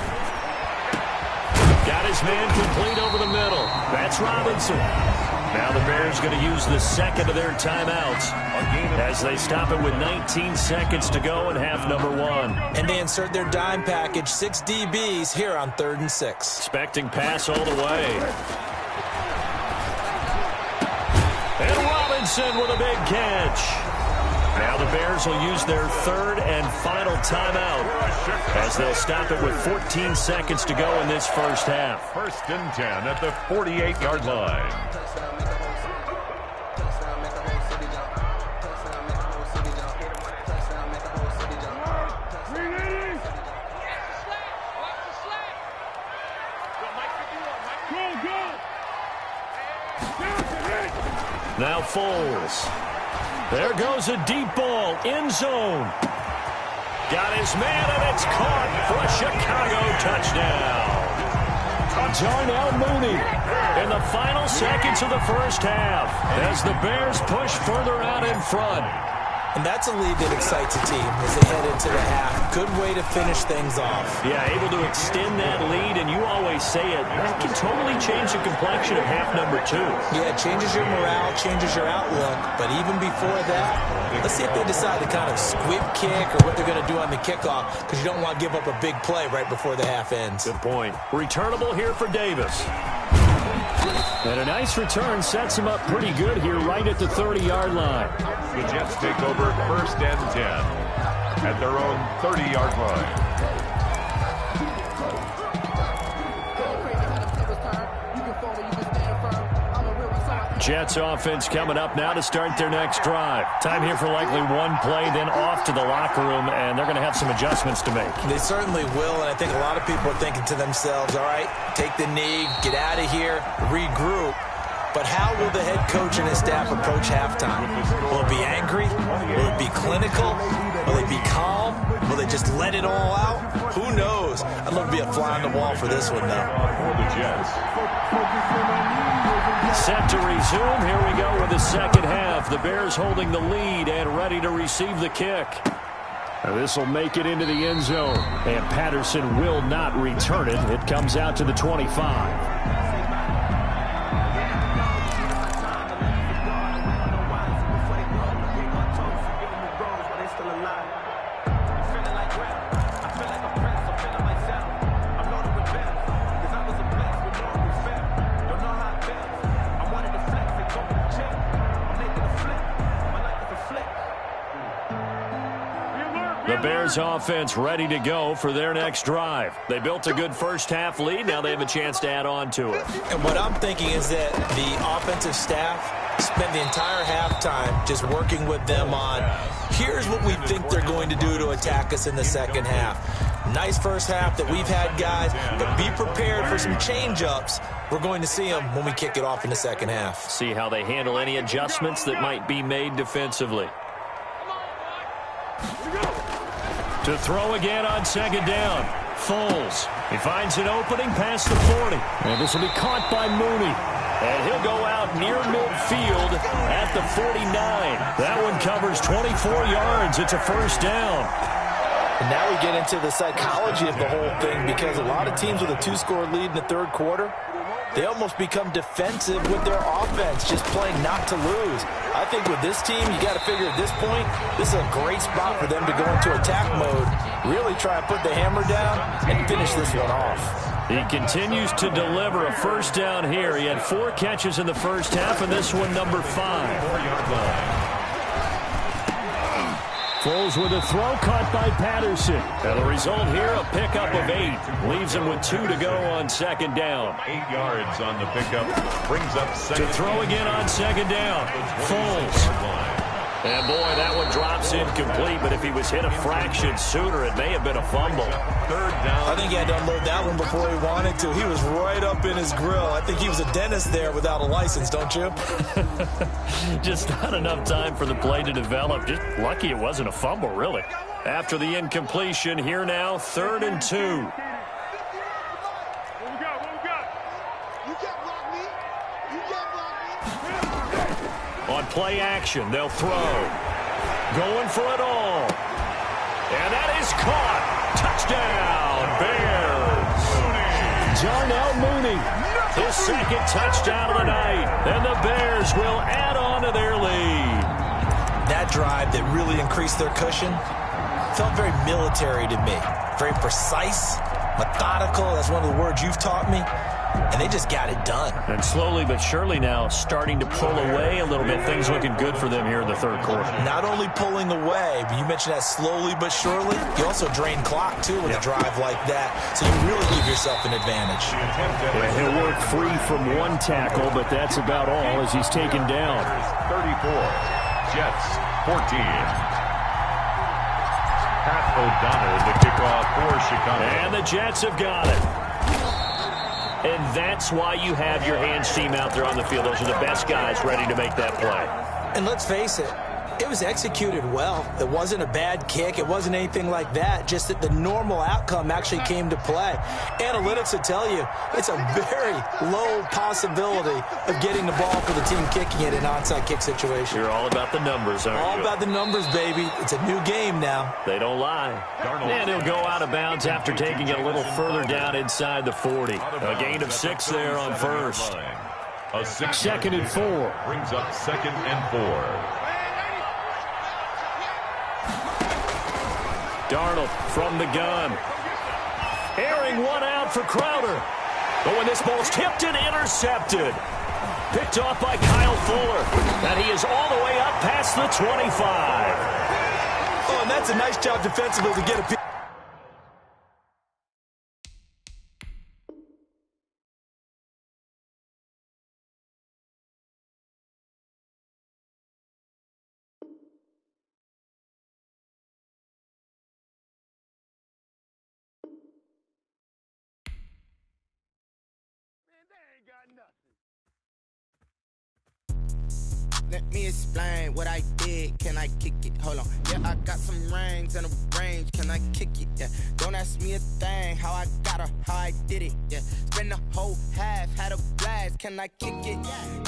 Got his man complete over the middle. That's Robinson. Now the Bears going to use the second of their timeouts as they stop it with 19 seconds to go in half number 1. And they insert their dime package, 6 DBs here on 3rd and 6. Expecting pass all the way. And Robinson with a big catch. Now the Bears will use their 3rd and final timeout as they'll stop it with 14 seconds to go in this first half. 1st and 10 at the 48-yard line. Now Foles. There goes a deep ball, end zone. Got his man, and it's caught for a Chicago touchdown. Darnell Mooney in the final seconds of the first half as the Bears push further out in front. And that's a lead that excites a team as they head into the half. Good way to finish things off. Yeah, able to extend that lead, and you always say it, that can totally change the complexion of half number 2. Yeah, it changes your morale, changes your outlook, but even before that, let's see if they decide to kind of squib kick or what they're going to do on the kickoff, because you don't want to give up a big play right before the half ends. Good point. Returnable here for Davis. And a nice return sets him up pretty good here right at the 30-yard line. The Jets take over 1st and 10 at their own 30-yard line. Jets offense coming up now to start their next drive. Time here for likely one play, then off to the locker room, and they're going to have some adjustments to make. They certainly will, and I think a lot of people are thinking to themselves, all right, take the knee, get out of here, regroup. But how will the head coach and his staff approach halftime? Will it be angry? Will it be clinical? Will it be calm? Will they just let it all out? Who knows? I'd love to be a fly on the wall for this one, though. For the Jets. Set to resume. Here we go with the second half. The Bears holding the lead and ready to receive the kick. This will make it into the end zone, and Patterson will not return it. It comes out to the 25. The Bears offense ready to go for their next drive. They built a good first half lead. Now they have a chance to add on to it. And what I'm thinking is that the offensive staff spent the entire halftime just working with them on, here's what we think they're going to do to attack us in the second half. Nice first half that we've had, guys, but be prepared for some change-ups. We're going to see them when we kick it off in the second half. See how they handle any adjustments that might be made defensively. To throw again on second down. Foles. He finds an opening past the 40. And this will be caught by Mooney. And he'll go out near midfield at the 49. That one covers 24 yards. It's a first down. And now we get into the psychology of the whole thing, because a lot of teams with a 2-score lead in the third quarter, they almost become defensive with their offense, just playing not to lose. I think with this team, you got to figure at this point, this is a great spot for them to go into attack mode, really try and put the hammer down and finish this one off. He continues to deliver a first down here. He had 4 catches in the first half, and this one number 5. Foles with a throw caught by Patterson. And the result here, a pickup of 8. Leaves him with 2 to go on second down. 8 yards on the pickup. Brings up second. To throw again on second down. Foles. And, boy, that one drops incomplete, but if he was hit a fraction sooner, it may have been a fumble. Third down. I think he had to unload that one before he wanted to. He was right up in his grill. I think he was a dentist there without a license, don't you? Just not enough time for the play to develop. Just lucky it wasn't a fumble, really. After the incompletion, here now, 3rd and 2. What we got? You can't block me. You can't block me. On play action, they'll throw. Going for it all. And that is caught. Touchdown, Bears. Darnell Mooney, his second touchdown of the night. And the Bears will add on to their lead. That drive that really increased their cushion felt very military to me. Very precise, methodical. That's one of the words you've taught me. And they just got it done. And slowly but surely now starting to pull away a little bit. Things looking good for them here in the third quarter. Not only pulling away, but you mentioned that slowly but surely. You also drain clock, too, with a drive like that. So you really give yourself an advantage. Yeah, he'll work free from one tackle, but that's about all as he's taken down. 34. Jets, 14. Pat O'Donnell, the kickoff for Chicago. And the Jets have got it. And that's why you have your hands team out there on the field. Those are the best guys ready to make that play. And let's face it, it was executed well. It wasn't a bad kick. It wasn't anything like that. Just that the normal outcome actually came to play. Analytics will tell you it's a very low possibility of getting the ball for the team kicking it in an onside kick situation. You're all about the numbers, aren't you? All about the numbers, baby. It's a new game now. They don't lie. And he'll go out of bounds after taking it a little further down inside the 40. A gain of 6 there on first. A 2nd and 4. Brings up 2nd and 4. Darnold from the gun. Airing one out for Crowder. But when this ball's tipped and intercepted. Picked off by Kyle Fuller. And he is all the way up past the 25. Oh, and that's a nice job defensively to get a pick. Let me explain what I did. Can I kick it? Hold on. Yeah, I got some rings and a range. Can I kick it? Yeah. Don't ask me a thing. How I got her, how I did it. Yeah. Spend the whole half, had a blast. Can I kick it?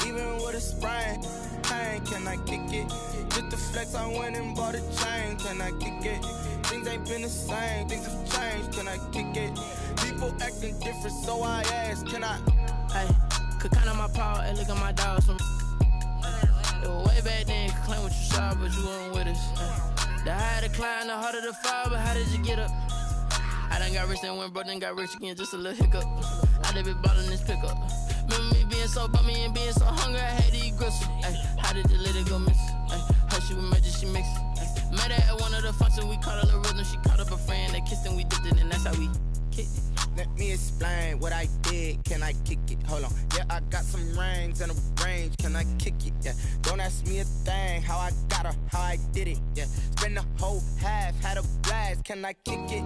Even with a sprain. Pain, can I kick it? Just the flex, I went and bought a chain. Can I kick it? Things ain't been the same. Things have changed. Can I kick it? People acting different, so I ask. Can I? Hey, could count on my power and look at my dogs from. Way back then, you could claim what you saw, but you weren't with us. The higher the climb, the harder the fall, but how did you get up? I done got rich, then went broke, then got rich again, just a little hiccup. I done been ballin' this pickup. Remember me being so bummy and being so hungry, I had to eat gristle. How did you let it go miss? How she was magic, she mixed it. Met her at one of the functions, we caught a little rhythm, she caught up a friend, they kissed and we dipped it, and that's how we kicked it. Let me explain what I did. Can I kick it? Hold on. Yeah, I got some rings and a range. Can I kick it? Yeah. Don't ask me a thing. How I got her, how I did it. Yeah. Spend the whole half, had a blast. Can I kick it?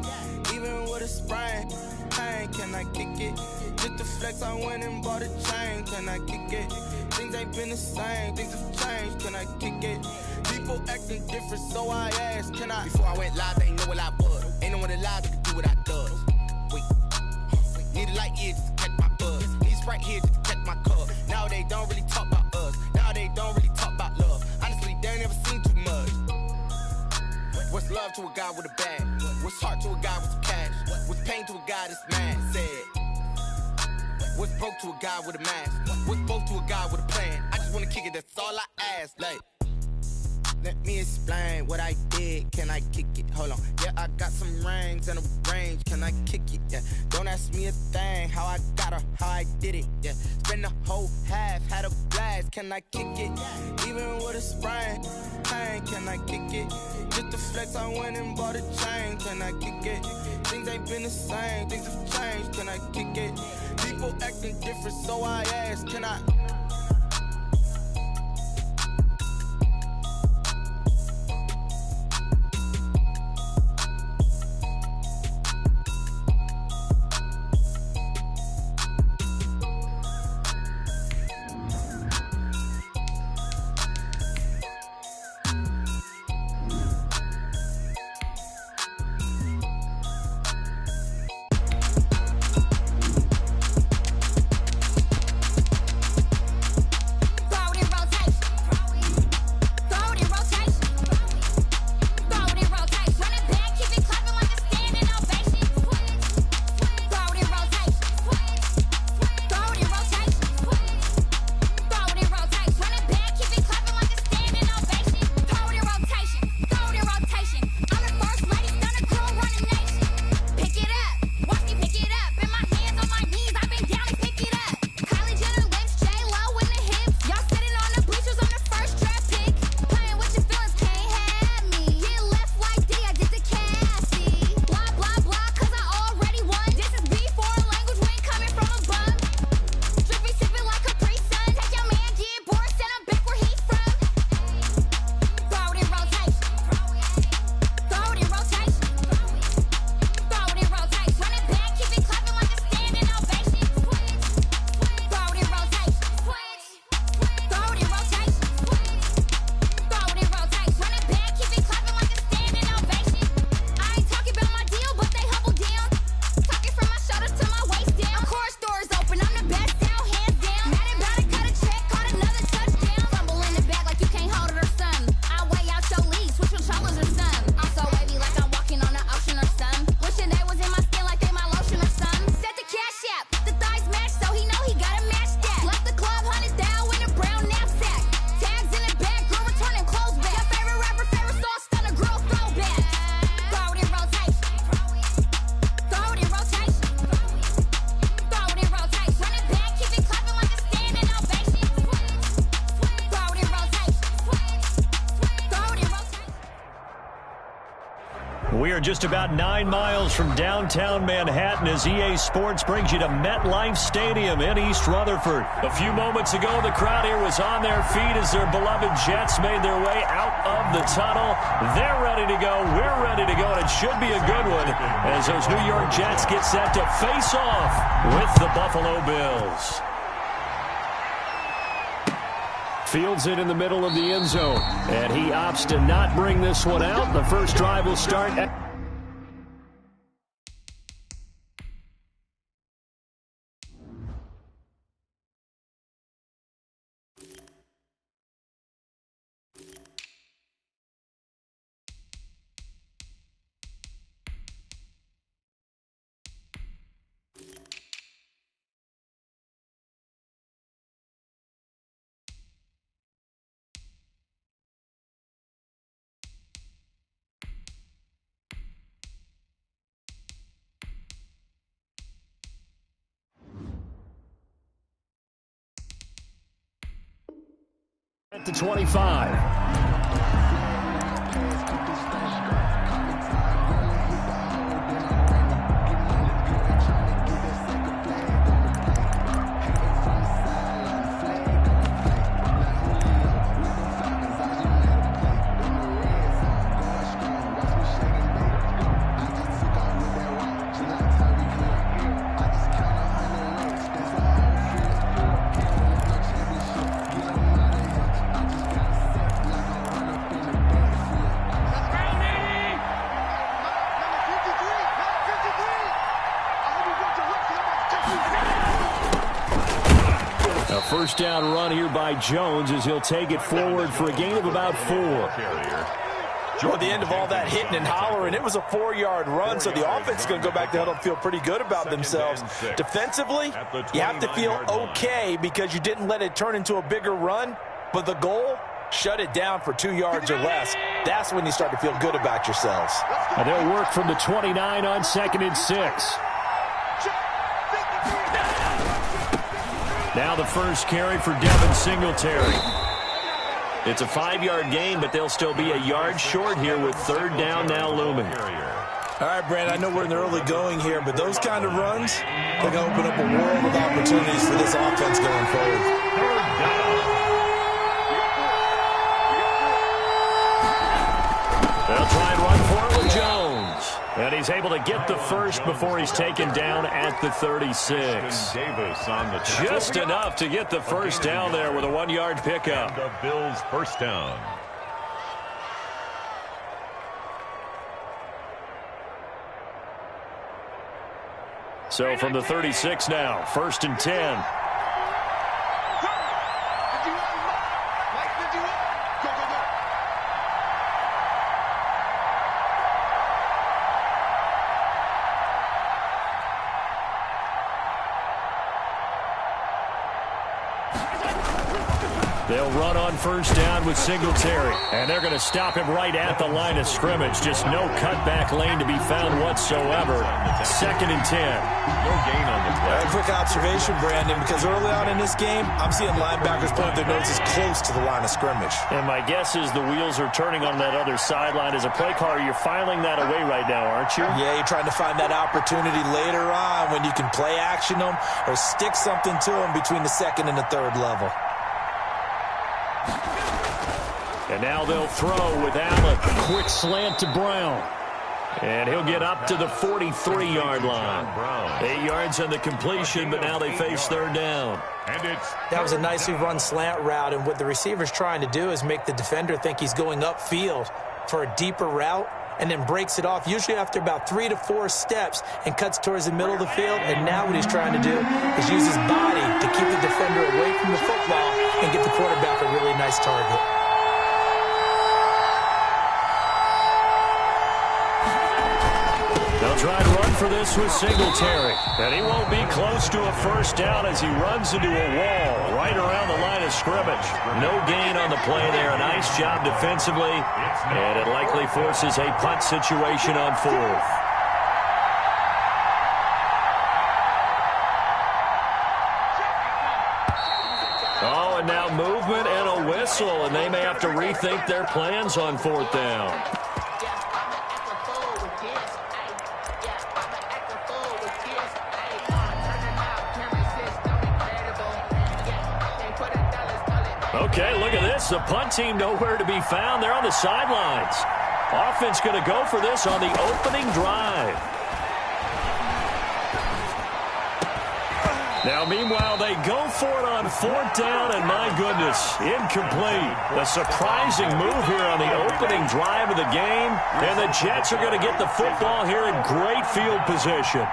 Even with a sprain. Pain, can I kick it? Just the flex, I went and bought a chain. Can I kick it? Things ain't been the same. Things have changed. Can I kick it? People acting different, so I asked. Can I? Before I went live, they ain't know what I was. Ain't no one alive that could do what I does. Wait. Need a light here just to catch my buzz. Need Sprite here just to catch my cup. Now they don't really talk about us. Now they don't really talk about love. Honestly, they ain't never seen too much. What's love to a guy with a bag? What's heart to a guy with some cash? What's pain to a guy that's mad? Said. What's broke to a guy with a mask? What's both to a guy with a plan? I just wanna kick it, that's all I ask. Like, Let me explain what I did. Can I kick it? Hold on. Yeah, I got some rings and a range. Can I kick it? Yeah. Don't ask me a thing. How I got her, how I did it. Yeah. Spend the whole half, had a blast. Can I kick it? Even with a sprain, pain. Can I kick it? Just to flex, I went and bought a chain. Can I kick it? Things ain't been the same. Things have changed. Can I kick it? People acting different, so I ask. Can I? We are just about 9 miles from downtown Manhattan as EA Sports brings you to MetLife Stadium in East Rutherford. A few moments ago, the crowd here was on their feet as their beloved Jets made their way out of the tunnel. They're ready to go. We're ready to go, and it should be a good one as those New York Jets get set to face off with the Buffalo Bills. Fields it in the middle of the end zone, and he opts to not bring this one out. The first drive will start at the 25. First down run here by Jones as he'll take it forward for a gain of about 4. At the end of all that hitting and hollering, it was a 4-yard run, so the offense is going to go back to huddle and feel pretty good about themselves. Defensively, you have to feel okay because you didn't let it turn into a bigger run, but the goal, Shut it down for 2 yards or less. That's when you start to feel good about yourselves. And they'll work from the 29 on 2nd and 6. Now the first carry for Devin Singletary. It's a 5-yard gain, but they'll still be a yard short here with 3rd down now looming. All right, Brandon, I know we're in the early going here, but those kind of runs, they're going to open up a world of opportunities for this offense going forward. They'll try and run for it with Jones. And he's able to get the first before he's taken down at the 36. Davis on the Just enough to get the first down there with a 1-yard pickup. The Bills' first down. So from the 36 now, 1st and 10. They'll run on 1st down with Singletary. And they're going to stop him right at the line of scrimmage. Just no cutback lane to be found whatsoever. 2nd and 10. No gain on the play. A quick observation, Brandon, because early on in this game, I'm seeing linebackers point their noses close to the line of scrimmage. And my guess is the wheels are turning on that other sideline. As a play caller, you're filing that away right now, aren't you? Yeah, you're trying to find that opportunity later on when you can play action them or stick something to them between the 2nd and the 3rd level. And now they'll throw with Allen. Quick slant to Brown. And he'll get up to the 43-yard line. 8 yards on the completion, but now they face 3rd down. That was a nicely run slant route, and what the receiver's trying to do is make the defender think he's going upfield for a deeper route, and then breaks it off, usually after about 3 to 4 steps, and cuts towards the middle of the field. And now what he's trying to do is use his body to keep the defender away from the football and give the quarterback a really nice target. They'll try to run for this with Singletary. And he won't be close to a first down as he runs into a wall right around the line of scrimmage. No gain on the play there. A nice job defensively. And it likely forces a punt situation on 4th. Oh, and now movement and a whistle. And they may have to rethink their plans on 4th down. Okay, look at this. The punt team nowhere to be found. They're on the sidelines. Offense going to go for this on the opening drive. Now, meanwhile, they go for it on 4th down, and my goodness, incomplete. A surprising move here on the opening drive of the game, and the Jets are going to get the football here in great field position.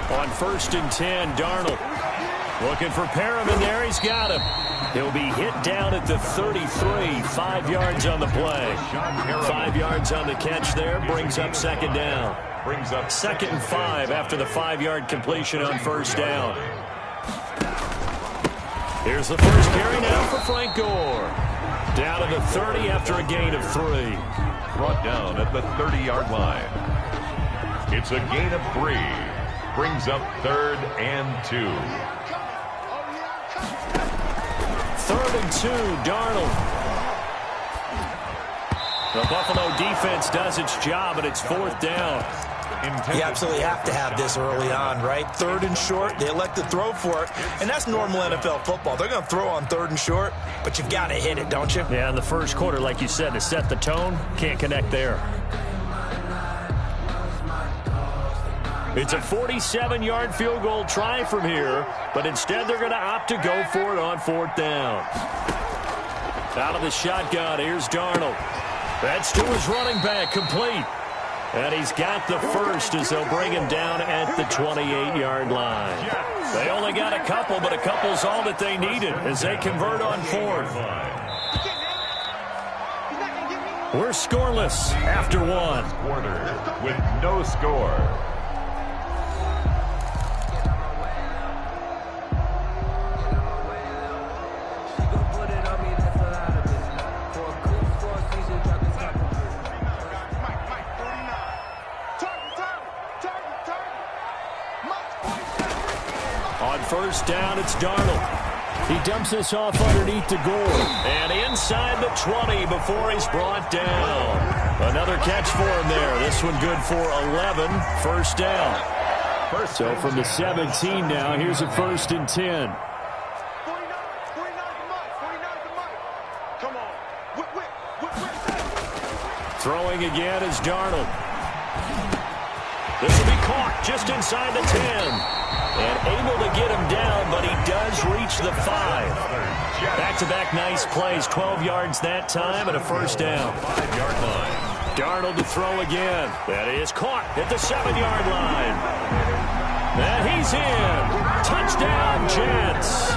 On 1st and 10, Darnold looking for Perriman there. He's got him. He'll be hit down at the 33. 5 yards on the play. 5 yards on the catch there. Brings up 2nd down. 2nd and 5 after the 5-yard completion on 1st down. Here's the first carry now for Frank Gore. Down to the 30 after a gain of 3. Brought down at the 30-yard line. It's a gain of 3. Brings up 3rd and 2. 3rd and 2, Darnold. The Buffalo defense does its job, and it's 4th down. You absolutely have to have this early on, right? 3rd and short, they elect to throw for it, and that's normal NFL football. They're going to throw on 3rd and short, but you've got to hit it, don't you? Yeah, in the first quarter, like you said, to set the tone, can't connect there. It's a 47-yard field goal try from here, but instead they're going to opt to go for it on 4th down. Out of the shotgun, here's Darnold. That's to his running back, complete. And he's got the first as they'll bring him down at the 28-yard line. They only got a couple, but a couple's all that they needed as they convert on 4th. We're scoreless after 1. Quarter with no score. first down, it's Darnold. He dumps this off underneath the goal. And inside the 20 before he's brought down. Another catch for him there. This one good for 11. First down. So from the 17 now, here's a 1st and 10. Throwing again is Darnold. This will be caught just inside the 10. And able to get him down, but he does reach the 5. Back-to-back nice plays. 12 yards that time and a first down. 5-yard line. Darnold to throw again. That is caught at the 7-yard line. And he's in. Touchdown, Jets.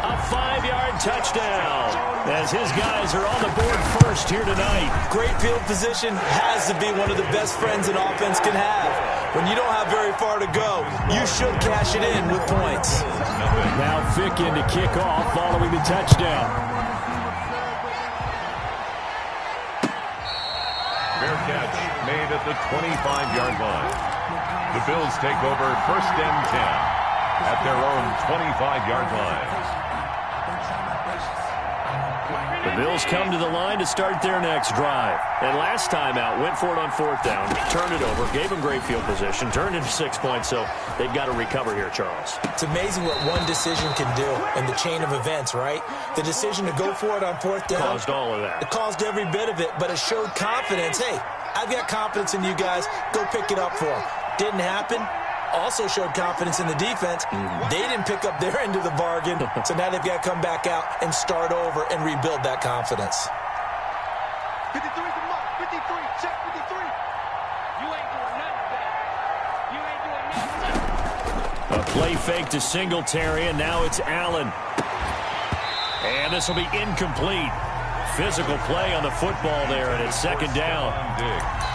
A 5-yard touchdown as his guys are on the board first here tonight. Great field position has to be one of the best friends an offense can have. When you don't have very far to go, you should cash it in with points. Now Vick in to kick off following the touchdown. Fair catch made at the 25-yard line. The Bills take over 1st and 10 at their own 25-yard line. The Bills come to the line to start their next drive. And last time out, went for it on 4th down, turned it over, gave them great field position, turned into 6 points, so they've got to recover here, Charles. It's amazing what one decision can do in the chain of events, right? The decision to go for it on 4th down. Caused all of that. It caused every bit of it, but it showed confidence. Hey, I've got confidence in you guys. Go pick it up for them. Didn't happen. Also showed confidence in the defense. They didn't pick up their end of the bargain, so now they've got to come back out and start over and rebuild that confidence. 53 is the mark. 53. Check 53. You ain't doing nothing back. You ain't doing nothing. A play fake to Singletary, and now it's Allen. And this will be incomplete. Physical play on the football there, and it's 2nd down.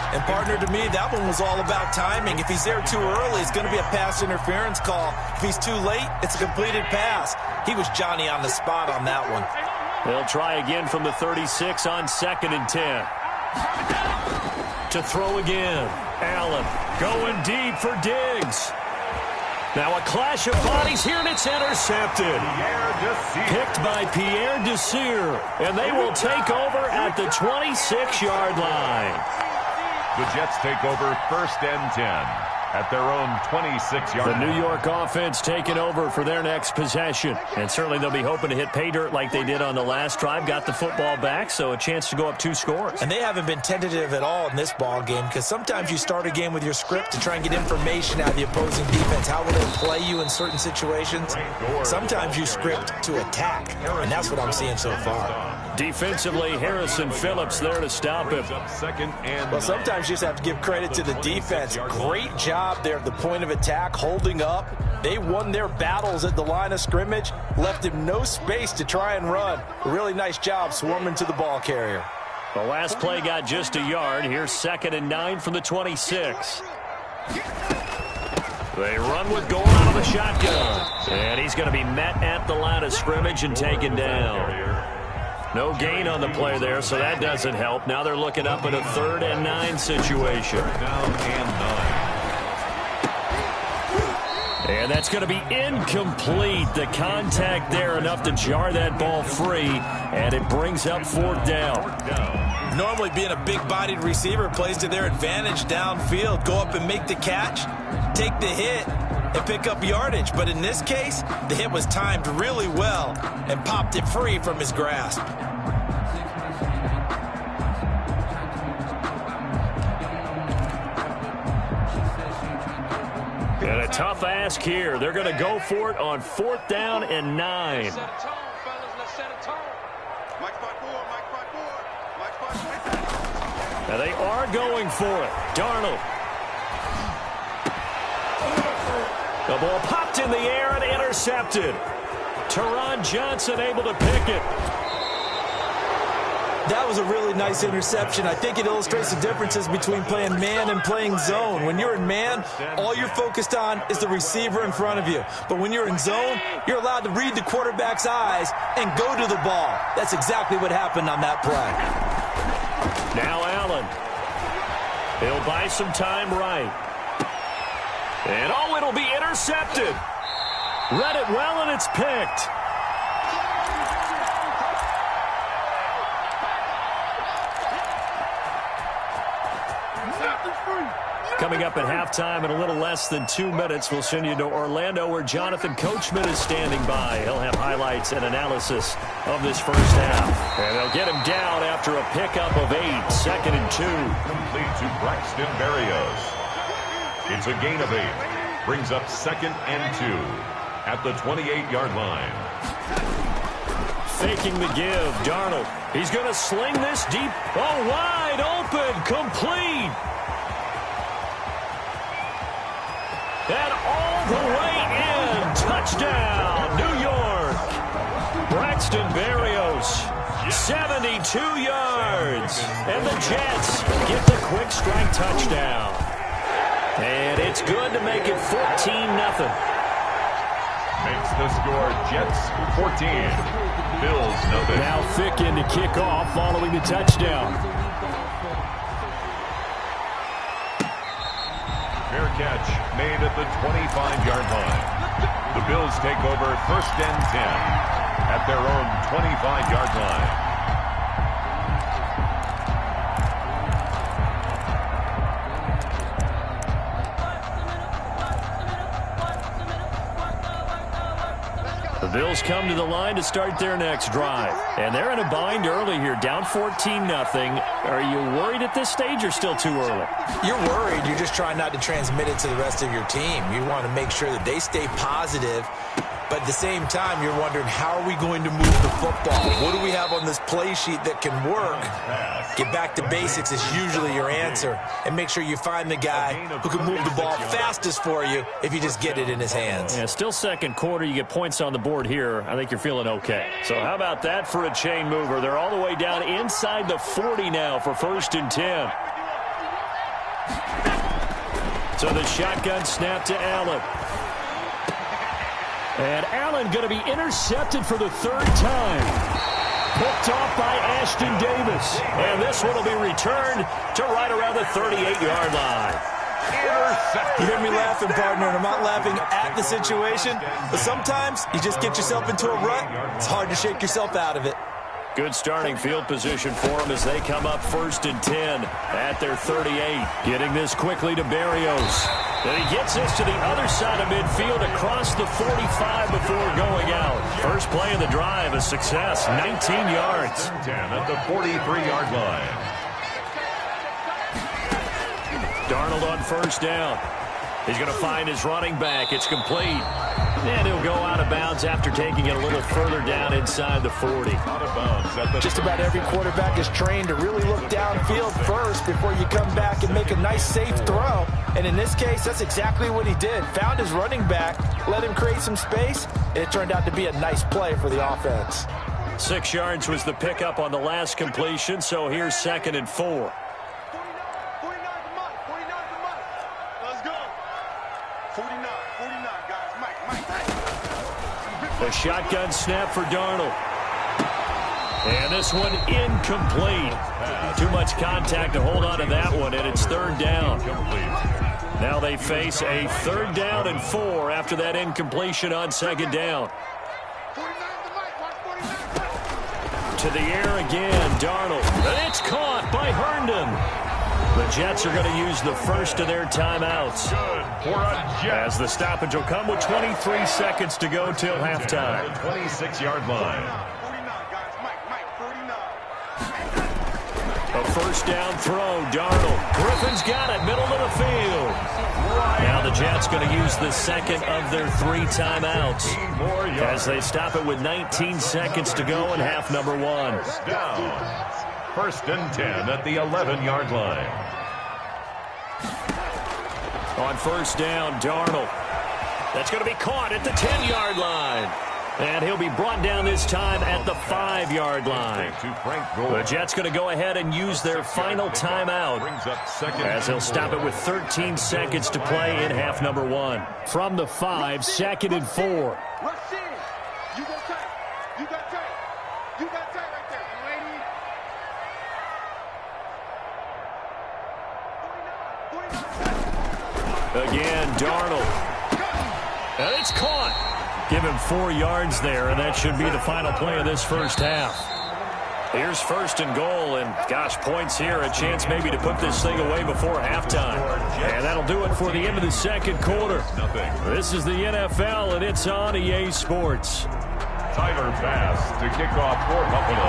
And, partner, to me, that one was all about timing. If he's there too early, it's going to be a pass interference call. If he's too late, it's a completed pass. He was Johnny on the spot on that one. They'll try again from the 36 on 2nd and 10. To throw again. Allen going deep for Diggs. Now a clash of bodies here, and it's intercepted. Picked by Pierre Desir. And they will take over at the 26-yard line. The Jets take over 1st and 10 at their own 26-yard line. The New York offense taking over for their next possession. And certainly they'll be hoping to hit pay dirt like they did on the last drive. Got the football back, so a chance to go up 2 scores. And they haven't been tentative at all in this ball game, because sometimes you start a game with your script to try and get information out of the opposing defense. How will they play you in certain situations? Sometimes you script to attack, and that's what I'm seeing so far. Defensively, Harrison Phillips there to stop him. Well, sometimes you just have to give credit to the defense. Great job there at the point of attack, holding up. They won their battles at the line of scrimmage, left him no space to try and run. A really nice job swarming to the ball carrier. The last play got just a yard. Here's 2nd and 9 from the 26. They run with Gore out of the shotgun. And he's going to be met at the line of scrimmage and taken down. No gain on the play there, so that doesn't help. Now they're looking up at a 3rd and 9 situation. And that's going to be incomplete. The contact there enough to jar that ball free, and it brings up 4th down. Normally being a big-bodied receiver plays to their advantage downfield. Go up and make the catch, take the hit, and pick up yardage. But in this case, the hit was timed really well and popped it free from his grasp. And a tough ask here. They're going to go for it on 4th down and 9. Now they are going for it. Darnold. The ball popped in the air and intercepted. Teron Johnson able to pick it. That was a really nice interception. I think it illustrates the differences between playing man and playing zone. When you're in man, all you're focused on is the receiver in front of you. But when you're in zone, you're allowed to read the quarterback's eyes and go to the ball. That's exactly what happened on that play. Now Allen. He'll buy some time right. And it'll be intercepted. Read it well, and it's picked. Coming up at halftime in a little less than 2 minutes, we'll send you to Orlando where Jonathan Coachman is standing by. He'll have highlights and analysis of this first half. And they'll get him down after a pickup of 8, 2nd and 2. Complete to Braxton Berrios. It's a gain of 8. Brings up 2nd and 2 at the 28-yard line. Faking the give, Darnold. He's going to sling this deep. Oh, wide open, complete. And all the way in. Touchdown, New York. Braxton Berrios, 72 yards. And the Jets get the quick strike touchdown. And it's good to make it 14-0. Makes the score Jets 14. Bills nothing. Now Thickin to kick off following the touchdown. Fair catch made at the 25-yard line. The Bills take over 1st and 10 at their own 25-yard line. The Bills come to the line to start their next drive. And they're in a bind early here, down 14-0. Are you worried at this stage or still too early? You're worried. You're just trying not to transmit it to the rest of your team. You want to make sure that they stay positive. But at the same time, you're wondering, how are we going to move the football? What do we have on this play sheet that can work? Get back to basics is usually your answer. And make sure you find the guy who can move the ball fastest for you if you just get it in his hands. Yeah, still second quarter. You get points on the board here. I think you're feeling okay. So how about that for a chain mover? They're all the way down inside the 40 now for 1st and 10. So the shotgun snap to Allen. And Allen going to be intercepted for the 3rd time. Picked off by Ashton Davis. And this one will be returned to right around the 38-yard line. You hear me laughing, partner, and I'm not laughing at the situation. But sometimes you just get yourself into a rut. It's hard to shake yourself out of it. Good starting field position for them as they come up 1st and 10 at their 38. Getting this quickly to Berrios. And he gets this to the other side of midfield across the 45 before going out. First play of the drive, a success, 19 yards. 10 at the 43-yard line. Darnold on 1st down. He's going to find his running back. It's complete. And he'll go out of bounds after taking it a little further down inside the 40. Out of bounds at the Just about every quarterback is trained to really look downfield first before you come back and make a nice, safe throw. And in this case, that's exactly what he did. Found his running back, let him create some space, and it turned out to be a nice play for the offense. 6 yards was the pickup on the last completion, so here's 2nd and 4. A shotgun snap for Darnold. And this one incomplete. Too much contact to hold on to that one, and it's 3rd down. Now they face a 3rd down and 4 after that incompletion on 2nd down. To the air again, Darnold. And it's caught by Herndon. The Jets are going to use the first of their timeouts. As the stoppage will come with 23 seconds to go till halftime. 26-yard line. A 1st down throw, Darnold. Griffin's got it, middle of the field. Now the Jets going to use the 2nd of their 3 timeouts as they stop it with 19 seconds to go in half number 1. Down. 1st and 10 at the 11-yard line. On 1st down, Darnold. That's going to be caught at the 10-yard line. And he'll be brought down this time at the 5-yard line. The Jets going to go ahead and use their final timeout as they'll stop it with 13 seconds to play in half number 1. From the 5, 2nd and 4. Again, Darnold. And it's caught. Give him 4 yards there, and that should be the final play of this first half. Here's first and goal, and gosh, points here, a chance maybe to put this thing away before halftime. And that'll do it for the end of the second quarter. This is the NFL, and it's on EA Sports. Tyler Bass to kick off for Buffalo.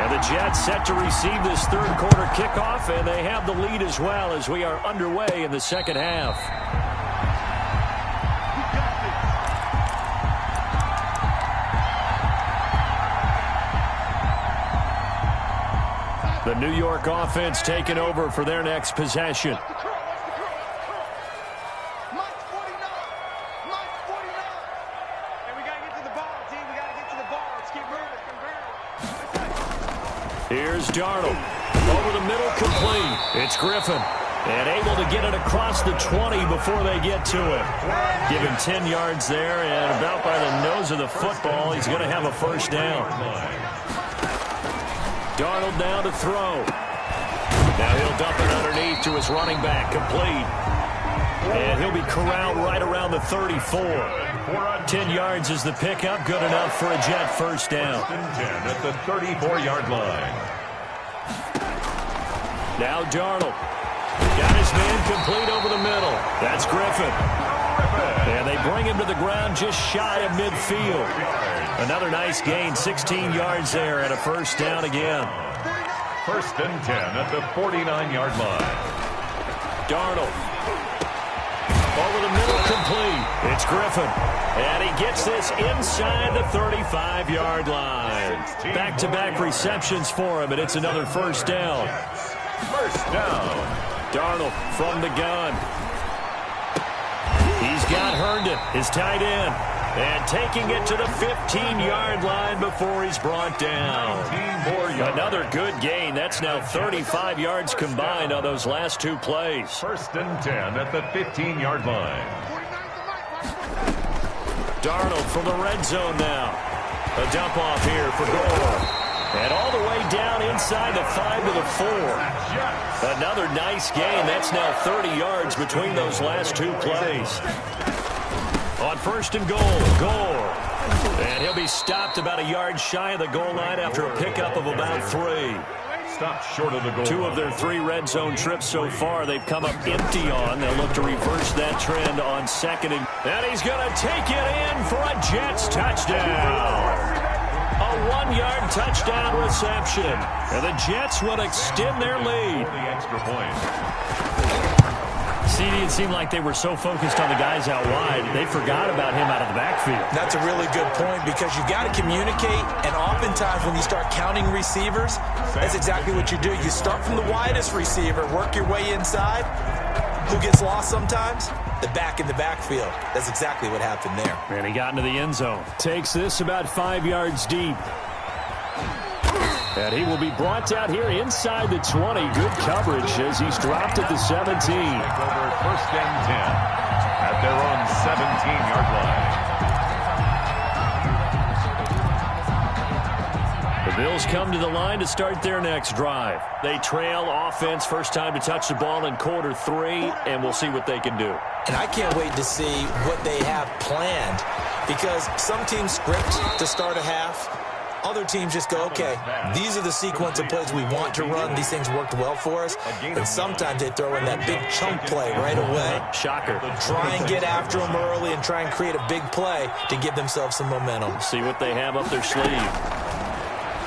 And the Jets set to receive this third quarter kickoff, and they have the lead as well as we are underway in the second half. The New York offense taking over for their next possession. Here's Darnold. Over the middle, complete. It's Griffin. And able to get it across the 20 before they get to it. Give him 10 yards there, and about by the nose of the football, he's going to have a first down. Darnold now to throw. Now he'll dump it underneath to his running back, complete. And he'll be corralled right around the 34. 10 yards is the pickup, good enough for a Jet first down. 10 at the 34-yard line. Now Darnold. Got his man complete over the middle. That's Griffin. And they bring him to the ground just shy of midfield. Another nice gain, 16 yards there and a first down again. First and 10 at the 49-yard line. Darnold. Over the middle, complete. It's Griffin. And he gets this inside the 35-yard line. Back-to-back receptions for him, and it's another first down. First down. Darnold from the gun. He's got Herndon, his tight end. And taking it to the 15-yard line before he's brought down. Another good gain. That's now 35 yards combined on those last 2 plays. First and 10 at the 15-yard line. Darnold from the red zone now. A dump off here for Gore. And all the way down inside the 5 to the 4. Another nice gain. That's now 30 yards between those last 2 plays. On first and goal, Gore. And he'll be stopped about a yard shy of the goal line after a pickup of about 3. Stopped short of the goal. 2 of their 3 red zone trips so far they've come up empty on. They'll look to reverse that trend on second. And he's going to take it in for a Jets touchdown. A 1-yard touchdown reception. And the Jets will extend their lead. The extra point. CD, it seemed like they were so focused on the guys out wide, they forgot about him out of the backfield. That's a really good point because you've got to communicate, and oftentimes when you start counting receivers, that's exactly what you do. You start from the widest receiver, work your way inside. Who gets lost sometimes? The back in the backfield. That's exactly what happened there. And he got into the end zone. Takes this about 5 yards deep. And he will be brought out here inside the 20. Good coverage as he's dropped at the 17. Take over first and 10 at their own 17-yard line. The Bills come to the line to start their next drive. They trail offense, first time to touch the ball in quarter 3, and we'll see what they can do. And I can't wait to see what they have planned because some teams script to start a half. Other teams just go, okay, these are the sequence of plays we want to run. These things worked well for us. And sometimes they throw in that big chunk play right away. Shocker. Try and get after them early and try and create a big play to give themselves some momentum. See what they have up their sleeve.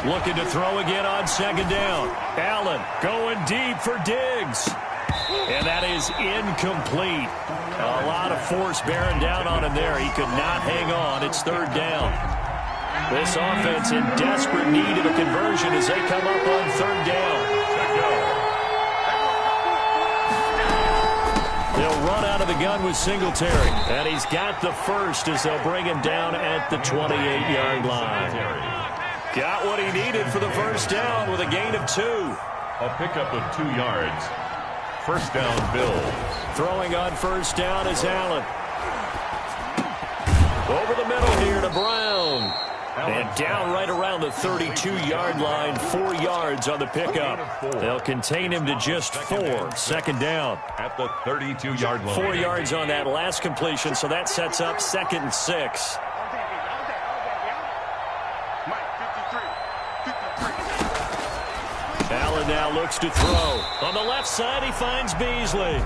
Looking to throw again on second down. Allen going deep for Diggs. And that is incomplete. A lot of force bearing down on him there. He could not hang on. It's third down. This offense in desperate need of a conversion as they come up on third down. They'll run out of the gun with Singletary. And he's got the first as they'll bring him down at the 28-yard line. Got what he needed for the first down with a gain of 2. A pickup of 2 yards. First down, Bills. Throwing on first down is Allen. Over the middle here to Brown. And down right around the 32-yard line, 4 yards on the pickup. They'll contain him to just 4. Second down. At the 32-yard line. 4 yards on that last completion, so that sets up 2nd and 6. Allen now looks to throw. On the left side, he finds Beasley.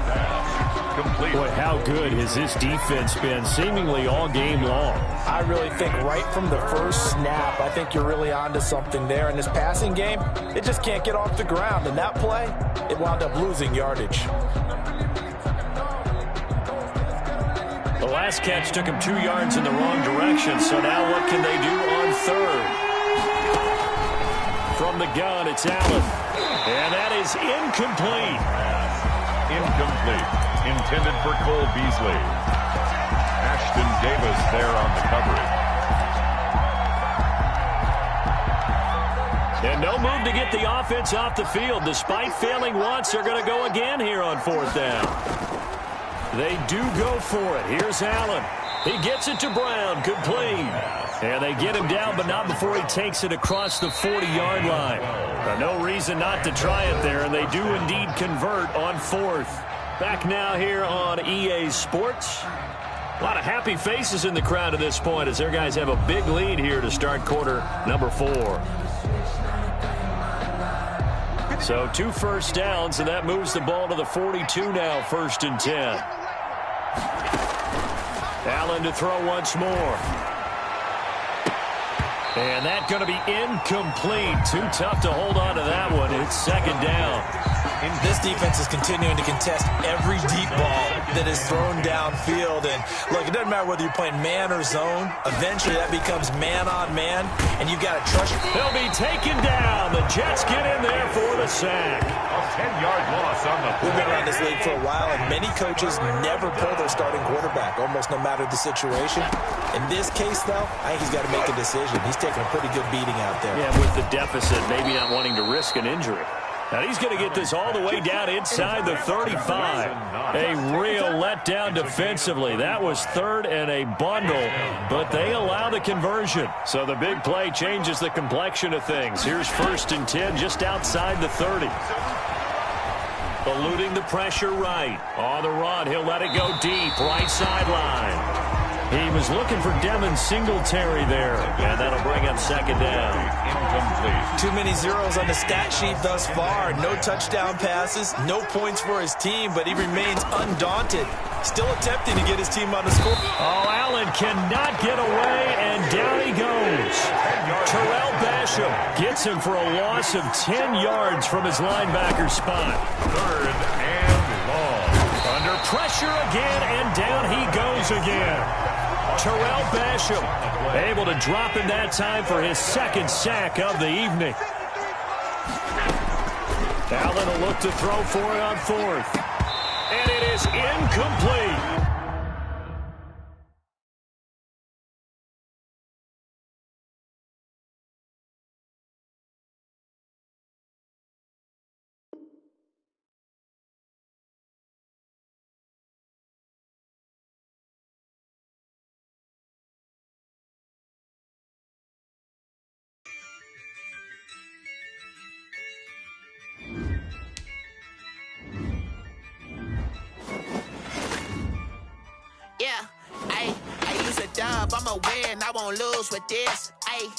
Complete. Boy, how good has this defense been seemingly all game long? I really think right from the first snap, I think you're really onto something there. In this passing game, it just can't get off the ground. And that play, it wound up losing yardage. The last catch took him 2 yards in the wrong direction, so now what can they do on 3rd? From the gun, it's Allen. And that is incomplete. Incomplete. Intended for Cole Beasley. Ashton Davis there on the coverage. And no move to get the offense off the field. Despite failing once, they're going to go again here on 4th down. They do go for it. Here's Allen. He gets it to Brown. Complete. And they get him down, but not before he takes it across the 40-yard line. No reason not to try it there, and they do indeed convert on 4th. Back now here on EA Sports. A lot of happy faces in the crowd at this point as their guys have a big lead here to start quarter number 4. So 2 first downs, and that moves the ball to the 42 now, 1st and 10. Allen to throw once more. And that's going to be incomplete. Too tough to hold on to that one. It's 2nd down. This defense is continuing to contest every deep ball that is thrown downfield. And, look, it doesn't matter whether you're playing man or zone. Eventually, that becomes man-on-man, and you've got to trust. He'll be taken down. The Jets get in there for the sack. A 10-yard loss on the play. We've been around this league for a while, and many coaches never pull their starting quarterback, almost no matter the situation. In this case, though, I think he's got to make a decision. He's taking a pretty good beating out there. Yeah, with the deficit, maybe not wanting to risk an injury. Now he's going to get this all the way down inside the 35. A real letdown defensively. That was 3rd and a bundle, but they allow the conversion. So the big play changes the complexion of things. Here's 1st and 10 just outside the 30. Eluding the pressure right. On the run, he'll let it go deep. Right sideline. He was looking for Devin Singletary there, and that'll bring up 2nd down. Incomplete. Too many zeros on the stat sheet thus far. No touchdown passes, no points for his team, but he remains undaunted. Still attempting to get his team on the score. Oh, Allen cannot get away, and down he goes. Terrell Basham gets him for a loss of 10 yards from his linebacker spot. 3rd and long. Under pressure again, and down he goes again. Terrell Basham able to drop him that time for his 2nd sack of the evening. Allen will look to throw for it on 4th. And it is incomplete. Yeah, I use a dub, I'ma win, I won't lose with this. Ay,